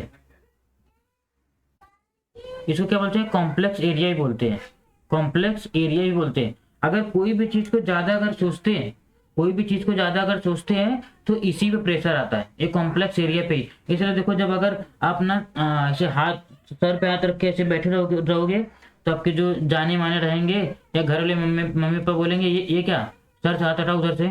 इसको क्या बोलते हैं, कॉम्प्लेक्स एरिया ही बोलते हैं, कॉम्प्लेक्स एरिया ही बोलते हैं। अगर कोई भी चीज को ज्यादा अगर सोचते हैं, कोई भी चीज को ज्यादा अगर सोचते हैं तो इसी पे प्रेशर आता है, ये कॉम्प्लेक्स एरिया पे ही। इसलिए देखो जब अगर आप ना ऐसे हाथ, सर पे हाथ रख के ऐसे बैठे रहोगे तो आपके जो जाने माने रहेंगे या घर वाले मम्मी मम्मी पापा बोलेंगे ये क्या, सर से हाथ हटाओ उधर से।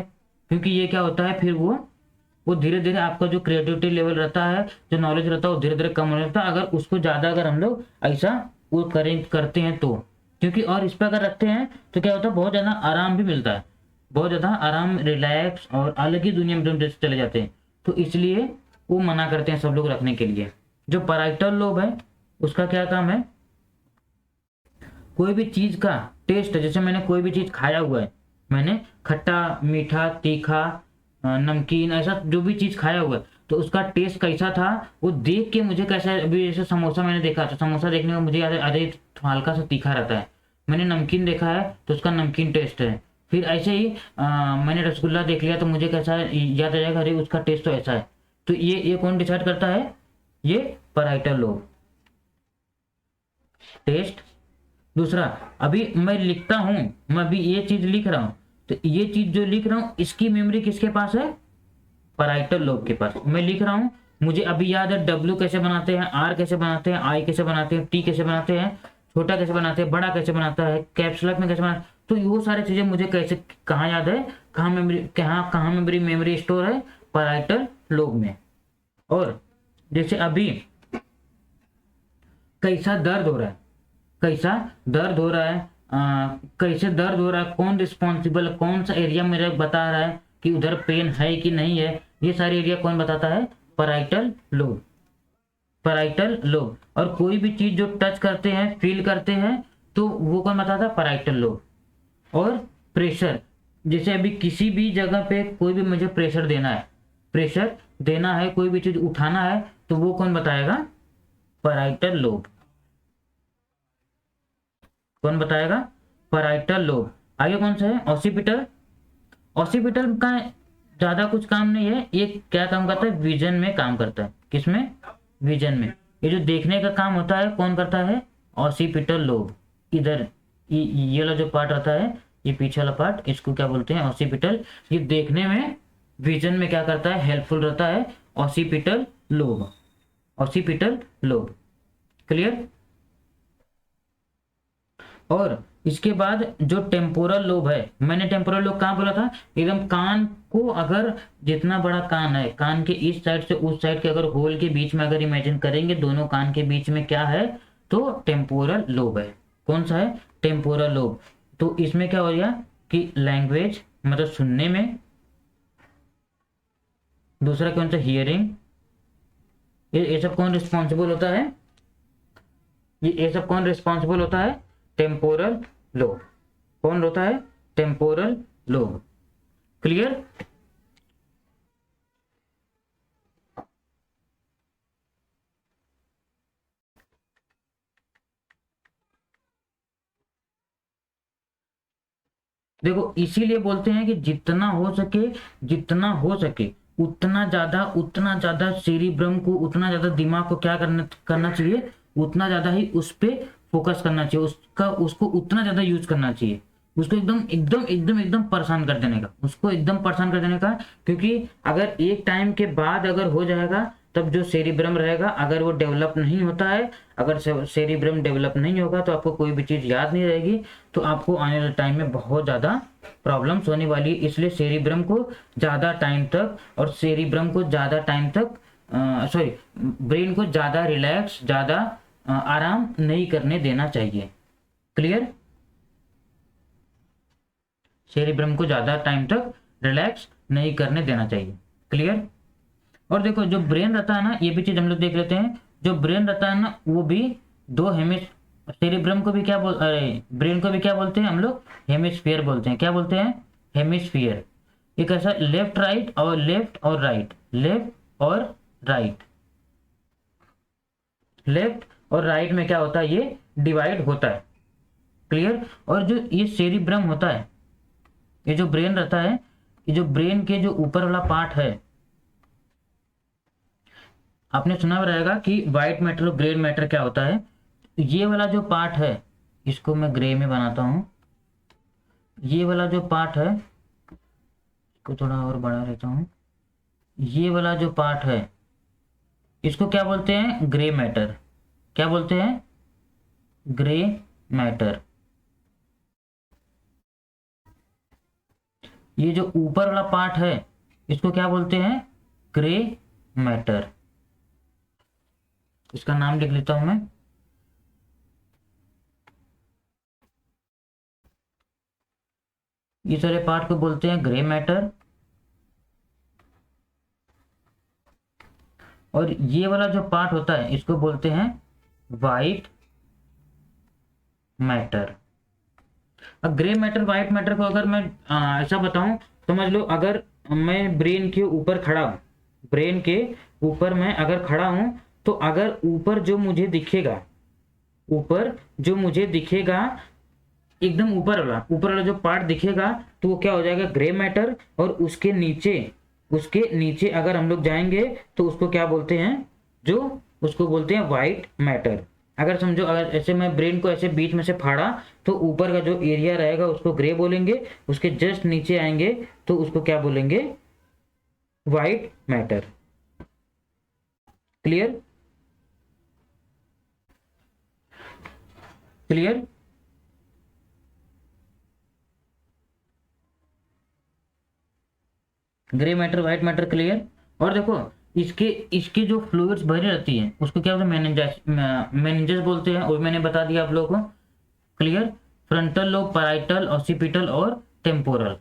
क्योंकि ये क्या होता है, फिर वो धीरे धीरे आपका जो क्रिएटिविटी लेवल रहता है, जो नॉलेज रहता है, वो धीरे धीरे कम होने लगता है अगर उसको ज्यादा अगर हम लोग ऐसा वो करते हैं तो। क्योंकि और इस पर अगर रखते हैं तो क्या होता है, बहुत ज्यादा आराम भी मिलता है, बहुत ज्यादा आराम, रिलैक्स और अलग ही दुनिया में चले जाते हैं। तो इसलिए वो मना करते हैं सब लोग रखने के लिए। जो पैराइटल लोब है उसका क्या काम है, कोई भी चीज का टेस्ट, जैसे मैंने कोई भी चीज खाया हुआ है, मैंने खट्टा मीठा तीखा नमकीन ऐसा जो भी चीज खाया हुआ है, तो उसका टेस्ट कैसा था वो देख के मुझे कैसा, अभी जैसे समोसा मैंने देखा तो समोसा देखने में मुझे याद है अरे हल्का सा तीखा रहता है। मैंने नमकीन देखा है तो उसका नमकीन टेस्ट है। फिर ऐसे ही मैंने रसगुल्ला देख लिया तो मुझे कैसा याद आ जाएगा, अरे उसका टेस्ट तो ऐसा है। तो ये कौन डिसाइड करता है, ये पैराइटल लोब, टेस्ट। दूसरा, अभी मैं लिखता हूं, मैं अभी ये चीज लिख रहा हूं, तो ये चीज जो लिख रहा हूं इसकी मेमोरी किसके पास है, पैराइटल लोब के पास। मैं लिख रहा हूं, मुझे अभी याद है डब्ल्यू कैसे बनाते हैं, आर कैसे बनाते हैं, आई कैसे बनाते हैं, टी कैसे बनाते हैं, छोटा कैसे बनाते हैं, बड़ा कैसे बनाता है, कैप्सुलक में कैसे बनाते, तो वो सारी चीजें मुझे कैसे कहाँ याद है, कहाँ मेमोरी मेमोरी स्टोर है, पैराइटल लोब में। और जैसे अभी कैसा दर्द हो रहा है, कैसा दर्द हो रहा है, कैसे दर्द हो रहा है, कौन रिस्पॉन्सिबल, कौन सा एरिया मेरे बता रहा है कि उधर पेन है कि नहीं है, ये सारे एरिया कौन बताता है, पैराइटल लोब, पैराइटल लोब। और कोई भी चीज जो टच करते हैं, फील करते हैं, तो वो कौन बताता है, पैराइटल लोब। और प्रेशर, जैसे अभी किसी भी जगह पे कोई भी मुझे प्रेशर देना है, प्रेशर देना है, कोई भी चीज उठाना है, तो वो कौन बताएगा, पैराइटल लोब, कौन बताएगा, पैराइटल लोब। आगे कौन सा है, ऑसिपिटल। ऑसिपिटल का ज्यादा कुछ काम नहीं है, ये क्या काम करता है, विजन में काम करता है, किसमें, विजन में। ये जो देखने का काम होता है कौन करता है, ऑसिपिटल लोब। इधर ये वाला जो पार्ट रहता है, ये पीछे वाला पार्ट, इसको क्या बोलते हैं, ऑसिपिटल। ये देखने में, विजन में क्या करता है, हेल्पफुल रहता है, occipital lobe, occipital lobe. Clear. और इसके बाद जो टेम्पोरल लोब है, मैंने टेम्पोरल लोब कहाँ बोला था, एकदम कान को, अगर जितना बड़ा कान है, कान के इस साइड से उस साइड के अगर होल के बीच में अगर इमेजिन करेंगे, दोनों कान के बीच में क्या है, तो टेम्पोरल लोब है। कौन सा है, टेम्पोरल लोब। तो इसमें क्या हो गया कि लैंग्वेज मतलब सुनने में, दूसरा कौन सा, हियरिंग। ये सब कौन रिस्पॉन्सिबल होता है, ये सब कौन रिस्पॉन्सिबल होता है, टेम्पोरल लोब। कौन होता है, टेम्पोरल लोब। क्लियर। देखो इसीलिए बोलते हैं कि जितना हो सके, जितना हो सके उतना ज्यादा सेरिब्रम को, उतना ज्यादा दिमाग को क्या करना चाहिए, उतना ज्यादा ही उस पे फोकस करना चाहिए, उसको उतना ज्यादा यूज करना चाहिए, उसको एकदम एकदम एकदम एकदम परेशान कर देने का, उसको एकदम परेशान कर देने का। क्योंकि अगर एक टाइम के बाद अगर हो जाएगा, तब जो सेरिब्रम रहेगा अगर वो डेवलप नहीं होता है, अगर सेरिब्रम डेवलप नहीं होगा तो आपको कोई भी चीज याद नहीं रहेगी, तो आपको आने वाले टाइम में बहुत ज्यादा प्रॉब्लम्स होने वाली। इसलिए सेरिब्रम को ज्यादा टाइम तक, और सेरिब्रम को ज्यादा टाइम तक, सॉरी, ब्रेन को ज्यादा रिलैक्स, ज्यादा आराम नहीं करने देना चाहिए। क्लियर। सेरिब्रम को ज्यादा टाइम तक रिलैक्स नहीं करने देना चाहिए। क्लियर। और देखो जो ब्रेन रहता है ना, ये भी चीज हम लोग देख लेते हैं, जो ब्रेन रहता है ना, वो भी सेरिब्रम को भी क्या बोल अरे ब्रेन को भी क्या बोलते हैं हम लोग, हेमिस्फीयर बोलते हैं। क्या बोलते हैं, हेमिस्फीयर। एक ऐसा लेफ्ट राइट और लेफ्ट और राइट, लेफ्ट और राइट, लेफ्ट और राइट में क्या होता है, ये डिवाइड होता है। क्लियर। और जो ये सेरिब्रम होता है, ये जो ब्रेन रहता है, ये जो ब्रेन के जो ऊपर वाला पार्ट है, आपने सुना रहेगा कि व्हाइट मैटर और ग्रे मैटर क्या होता है। ये वाला जो पार्ट है, इसको मैं ग्रे में बनाता हूं। ये वाला जो पार्ट है, इसको थोड़ा और बड़ा लेता हूं। ये वाला जो पार्ट है, इसको क्या बोलते हैं, ग्रे मैटर। क्या बोलते हैं, ग्रे मैटर। ये जो ऊपर वाला पार्ट है, इसको क्या बोलते हैं, ग्रे मैटर। इसका नाम लिख लेता हूं मैं। इस वाले पार्ट को बोलते हैं ग्रे मैटर, और ये वाला जो पार्ट होता है, इसको बोलते हैं वाइट मैटर। अब ग्रे मैटर वाइट मैटर को अगर मैं ऐसा बताऊं, समझ लो अगर मैं ब्रेन के ऊपर खड़ा हूं, ब्रेन के ऊपर मैं अगर खड़ा हूं, तो अगर ऊपर जो मुझे दिखेगा, ऊपर जो मुझे दिखेगा, एकदम ऊपर वाला जो पार्ट दिखेगा, तो वो क्या हो जाएगा, ग्रे मैटर। और उसके नीचे अगर हम लोग जाएंगे, तो उसको क्या बोलते हैं, जो उसको बोलते हैं वाइट मैटर। अगर समझो, अगर ऐसे मैं ब्रेन को ऐसे बीच में से फाड़ा, तो ऊपर का जो एरिया रहेगा उसको ग्रे बोलेंगे, उसके जस्ट नीचे आएंगे तो उसको क्या बोलेंगे, white matter. Clear, clear. Grey matter white matter, clear. और देखो, इसके इसके जो फ्लूइड्स भरी रहती हैं, उसको क्या बोलते हैं, मेनिंजेस बोलते हैं, और मैंने बता दिया आप लोगों को। Clear. Frontal lobe, parietal, occipital और टेम्पोरल।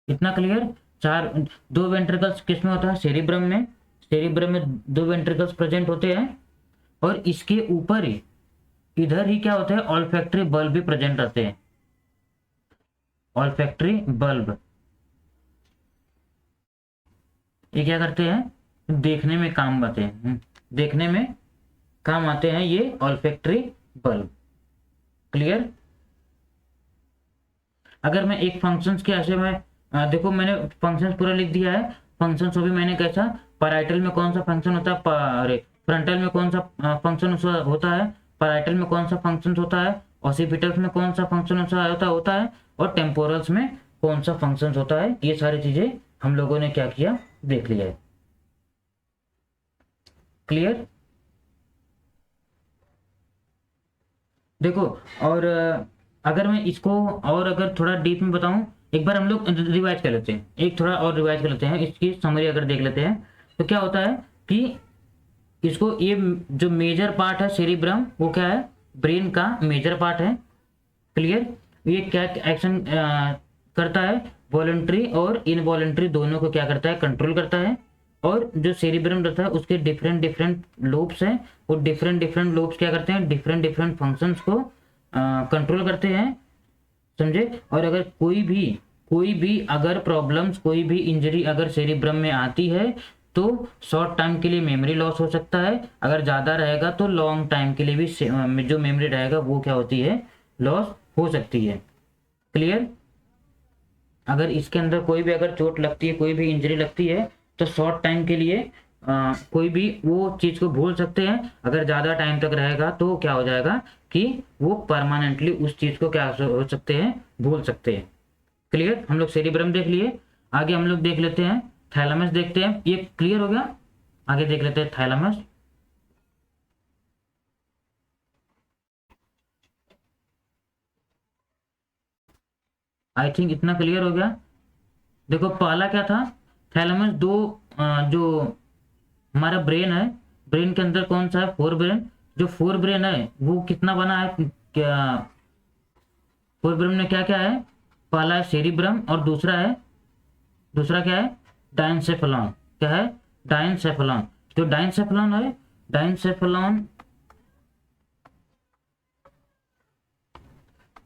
इतना क्लियर। चार, दो वेंट्रिकल्स किस में होता है, सेरिब्रम में। सेरिब्रम में दो वेंट्रिकल्स प्रेजेंट होते हैं, और इसके ऊपर ही, इधर ही क्या होता है, ऑल्फैक्टरी बल्ब भी प्रेजेंट रहते हैं। ऑल्फैक्टरी बल्ब, ये क्या करते हैं, देखने में काम आते हैं, देखने में काम आते हैं ये ऑल्फैक्टरी बल्ब। क्लियर। अगर मैं एक फंक्शंस के ऐसे में देखो, मैंने फंक्शंस पूरा लिख दिया है। फंक्शंस भी मैंने कैसा, पैराइटल में कौन सा फंक्शन होता है, अरे फ्रंटल में कौन सा फंक्शन होता है, पैराइटल में कौन सा फंक्शन होता है, ऑसिपिटल्स में कौन सा फंक्शन होता है, और टेम्पोरल्स में कौन सा फंक्शन होता है, ये सारी चीजें हम लोगों ने क्या किया, देख लिया है। क्लियर। देखो, और अगर मैं इसको और अगर थोड़ा डीप में बताऊं, एक बार हम लोग रिवाइज कर लेते हैं, एक थोड़ा और रिवाइज कर लेते हैं, इसकी समरी अगर देख लेते हैं, तो क्या होता है कि इसको, ये जो मेजर पार्ट है सेरिब्रम, वो क्या है, ब्रेन का मेजर पार्ट है। क्लियर। ये क्या एक्शन करता है, वॉलंटरी और इनवॉलंटरी दोनों को क्या करता है, कंट्रोल करता है। और जो सेरिब्रम रहता है, उसके डिफरेंट डिफरेंट लोब्स हैं, वो डिफरेंट डिफरेंट लोब्स क्या करते हैं, डिफरेंट डिफरेंट फंक्शंस को कंट्रोल करते हैं। समझे। और अगर कोई भी अगर प्रॉब्लम्स, कोई भी इंजरी अगर सेरिब्रम में आती है, तो शॉर्ट टाइम के लिए मेमोरी लॉस हो सकता है। अगर ज़्यादा रहेगा तो लॉन्ग टाइम के लिए भी जो मेमोरी रहेगा वो क्या होती है, लॉस हो सकती है। क्लियर। अगर इसके अंदर कोई भी अगर चोट लगती है, कोई भी इंजरी लगती है, तो शॉर्ट टाइम के लिए कोई भी वो चीज़ को भूल सकते हैं। अगर ज़्यादा टाइम तक रहेगा तो क्या हो जाएगा कि वो परमानेंटली उस चीज़ को क्या हो सकते हैं, भूल सकते हैं। क्लियर। हम लोग सेरिब्रम देख लिए, आगे हम लोग देख लेते हैं थैलेमस, देखते हैं। ये क्लियर हो गया, आगे देख लेते हैं थैलेमस। आई थिंक इतना क्लियर हो गया। देखो, पहला क्या था, थैलेमस दो जो हमारा ब्रेन है, ब्रेन के अंदर कौन सा है, फोर ब्रेन। जो फोर ब्रेन है वो कितना बना है, क्या फोर ब्रेन में क्या क्या है, पहला है सेरिब्रम, और दूसरा क्या है, डाइनसेफेलॉन। क्या है, डाइनसेफेलॉन। जो डाइनसेफेलॉन है, डाइनसेफेलॉन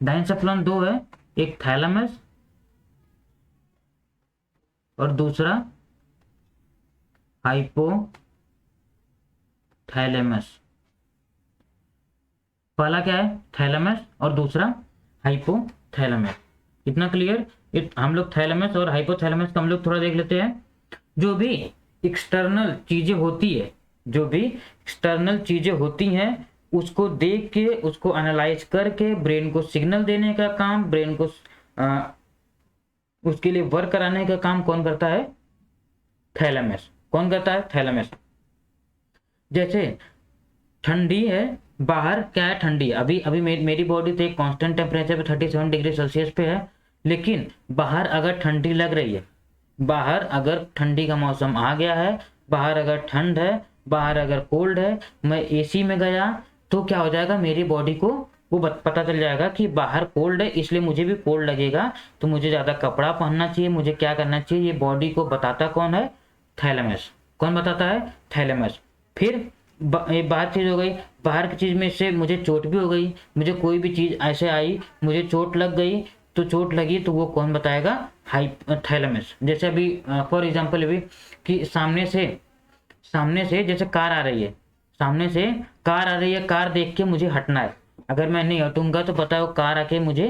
डाइंसेफ्लॉन दो है, एक थैलेमस और दूसरा हाइपोथैलेमस। पहला क्या है, थैलेमस, और दूसरा हाइपोथैलेमस। इतना क्लियर। हम लोग थैलेमस और हाइपोथैलेमस का हम लोग थोड़ा देख लेते हैं। जो भी एक्सटर्नल चीजें होती है, जो भी एक्सटर्नल चीजें होती हैं, उसको देख के, उसको एनालाइज करके ब्रेन को सिग्नल देने का काम, ब्रेन को उसके लिए वर्क कराने का काम कौन करता है, थैलेमस। कौन करता है, थैलेमस। जैसे ठंडी है बाहर, क्या है, ठंडी। अभी अभी मेरी बॉडी तो एक कांस्टेंट टेम्परेचर पे 37 डिग्री सेल्सियस पे है, लेकिन बाहर अगर ठंडी लग रही है, बाहर अगर ठंडी का मौसम आ गया है, बाहर अगर ठंड है, बाहर अगर कोल्ड है, मैं एसी में गया तो क्या हो जाएगा, मेरी बॉडी को वो पता चल जाएगा कि बाहर कोल्ड है, इसलिए मुझे भी कोल्ड लगेगा, तो मुझे ज़्यादा कपड़ा पहनना चाहिए, मुझे क्या करना चाहिए। ये बॉडी को बताता कौन है, थैलेमस। कौन बताता है, थैलेमस। फिर एक बाहर चीज़ हो गई, बाहर की चीज़ में से मुझे चोट भी हो गई, मुझे कोई भी चीज़ ऐसे आई, मुझे चोट लग गई, तो चोट लगी तो वो कौन बताएगा, थैलेमस। जैसे अभी फॉर एग्जांपल अभी कि सामने से जैसे कार आ रही है, सामने से कार आ रही है, कार देख के मुझे हटना है। अगर मैं नहीं हटूंगा तो पता है वो कार आके मुझे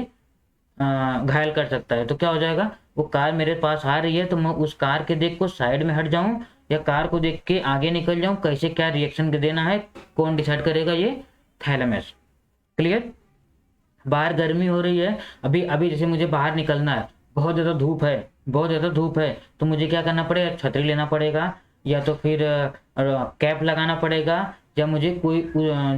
घायल कर सकता है। तो क्या हो जाएगा, वो कार मेरे पास आ रही है तो मैं उस कार के देख को साइड में हट जाऊं या कार को देख के आगे निकल जाऊं, कैसे क्या रिएक्शन देना है, कौन डिसाइड करेगा, ये थैलेमस। क्लियर। बाहर गर्मी हो रही है, अभी अभी जैसे मुझे बाहर निकलना है, बहुत ज़्यादा धूप है, बहुत ज़्यादा धूप है, तो मुझे क्या करना पड़ेगा, छतरी लेना पड़ेगा, या तो फिर कैप लगाना पड़ेगा, या मुझे कोई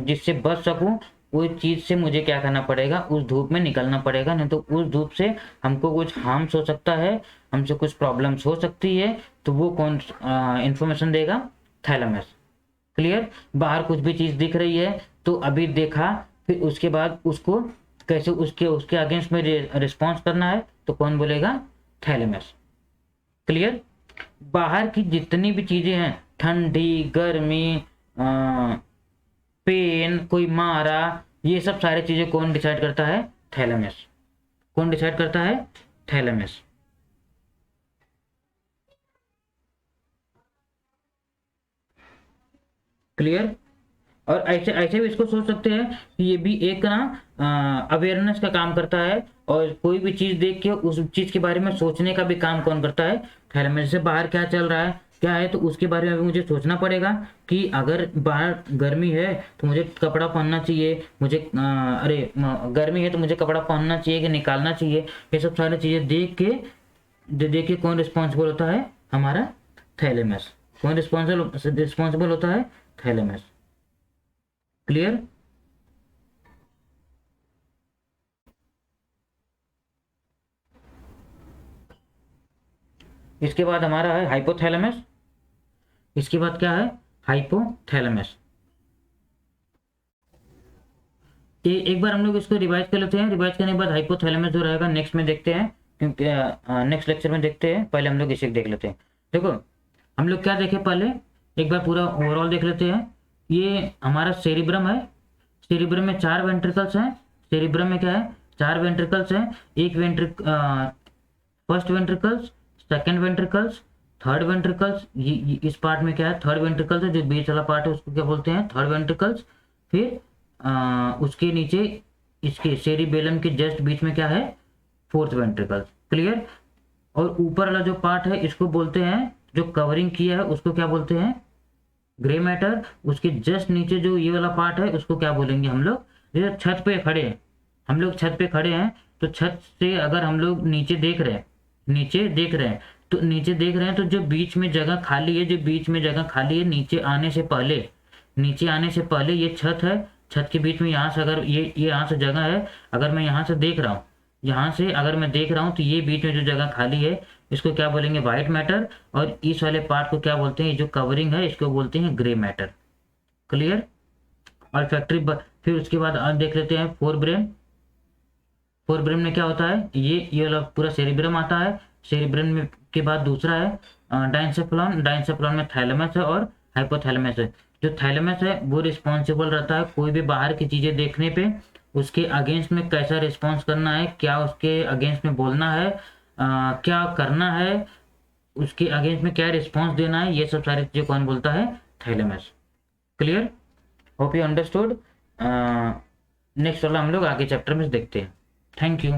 जिससे बच सकूं उस चीज़ से मुझे क्या करना पड़ेगा, उस धूप में निकलना पड़ेगा, नहीं तो उस धूप से हमको कुछ हार्म्स हो सकता है, हमसे कुछ प्रॉब्लम्स हो सकती है। तो वो कौन इंफॉर्मेशन देगा, थैलेमस। क्लियर। बाहर कुछ भी चीज़ दिख रही है तो अभी देखा, फिर उसके बाद उसको कैसे उसके उसके अगेंस्ट में रिस्पॉन्स करना है, तो कौन बोलेगा, थैलेमस। क्लियर। बाहर की जितनी भी चीजें हैं, ठंडी, गर्मी, पेन, कोई मारा, ये सब सारी चीजें कौन डिसाइड करता है, थैलेमस। कौन डिसाइड करता है, थैलेमस। क्लियर। और ऐसे ऐसे भी इसको सोच सकते हैं कि ये भी एक ना अवेयरनेस का काम करता है, और कोई भी चीज देख के उस चीज के बारे में सोचने का भी काम कौन करता है, थैलेमस। से बाहर क्या चल रहा है, क्या है, तो उसके बारे में भी मुझे सोचना पड़ेगा कि अगर बाहर गर्मी है तो मुझे कपड़ा पहनना चाहिए, मुझे गर्मी है तो मुझे कपड़ा पहनना चाहिए कि निकालना चाहिए। ये सब सारी चीजें देख के कौन रिस्पॉन्सिबल होता है, हमारा थैलेमस। कौन रिस्पॉन्सिबल होता है, थैलेमस। क्लियर। इसके बाद हमारा है हाइपोथैलेमस। इसके बाद क्या है, हाइपोथैलेमस। एक बार हम लोग इसको रिवाइज कर लेते हैं। रिवाइज करने के बाद हाइपोथैलेमस जो रहेगा नेक्स्ट में देखते हैं, क्योंकि नेक्स्ट लेक्चर में देखते हैं। पहले हम लोग इसे देख लेते हैं। देखो हम लोग क्या देखे, पहले एक बार पूरा ओवरऑल देख लेते हैं। ये हमारा सेरिब्रम है। सेरिब्रम में 4 वेंट्रिकल्स हैं। सेरिब्रम में क्या है, 4 वेंट्रिकल्स हैं। एक first ventricles, second ventricles, third ventricles. इस पार्ट में क्या है, थर्ड वेंट्रिकल्स है, जो बीच वाला पार्ट है उसको क्या बोलते हैं, थर्ड वेंट्रिकल्स। फिर उसके नीचे इसके सेरिबेलम के जस्ट बीच में क्या है, फोर्थ वेंट्रिकल। क्लियर। और ऊपर वाला जो पार्ट है इसको बोलते हैं, जो कवरिंग किया है उसको क्या बोलते हैं, ग्रे मैटर। उसके जस्ट नीचे जो ये वाला पार्ट है उसको क्या बोलेंगे हम लोग, जैसे छत पे खड़े हैं, हम लोग छत पे खड़े हैं, तो छत से अगर हम लोग नीचे देख रहे हैं, तो नीचे देख रहे हैं, तो जो बीच में जगह खाली है, जो बीच में जगह खाली है नीचे आने से पहले ये छत है। छत के बीच में यहाँ से अगर ये यहाँ से जगह है, अगर मैं यहाँ से देख रहा हूँ, यहाँ से अगर मैं देख रहा हूँ, तो ये बीच में जो जगह खाली है इसको क्या बोलेंगे, वाइट मैटर। और इस वाले पार्ट को क्या बोलते हैं, जो कवरिंग है इसको बोलते हैं ग्रे मैटर। क्लियर। और फिर उसके बाद आज देख लेते हैं फोर ब्रेन में क्या होता है, ये वाला पूरा सेरिब्रम आता है। सेरिब्रम में के बाद दूसरा है डाइंसेफ्लॉन में थैलेमस है और हाइपोथैलेमस है। जो थैलेमस है वो रिस्पॉन्सिबल रहता है कोई भी बाहर की चीजें देखने पे, उसके अगेंस्ट में कैसा रिस्पॉन्स करना है, क्या उसके अगेंस्ट में बोलना है, क्या करना है, उसके अगेंस्ट में क्या रिस्पॉन्स देना है, ये सब सारी चीज़ें कौन बोलता है, thalamus. Clear, hope you understood. Next वाला हम लोग आगे चैप्टर में देखते हैं। Thank you.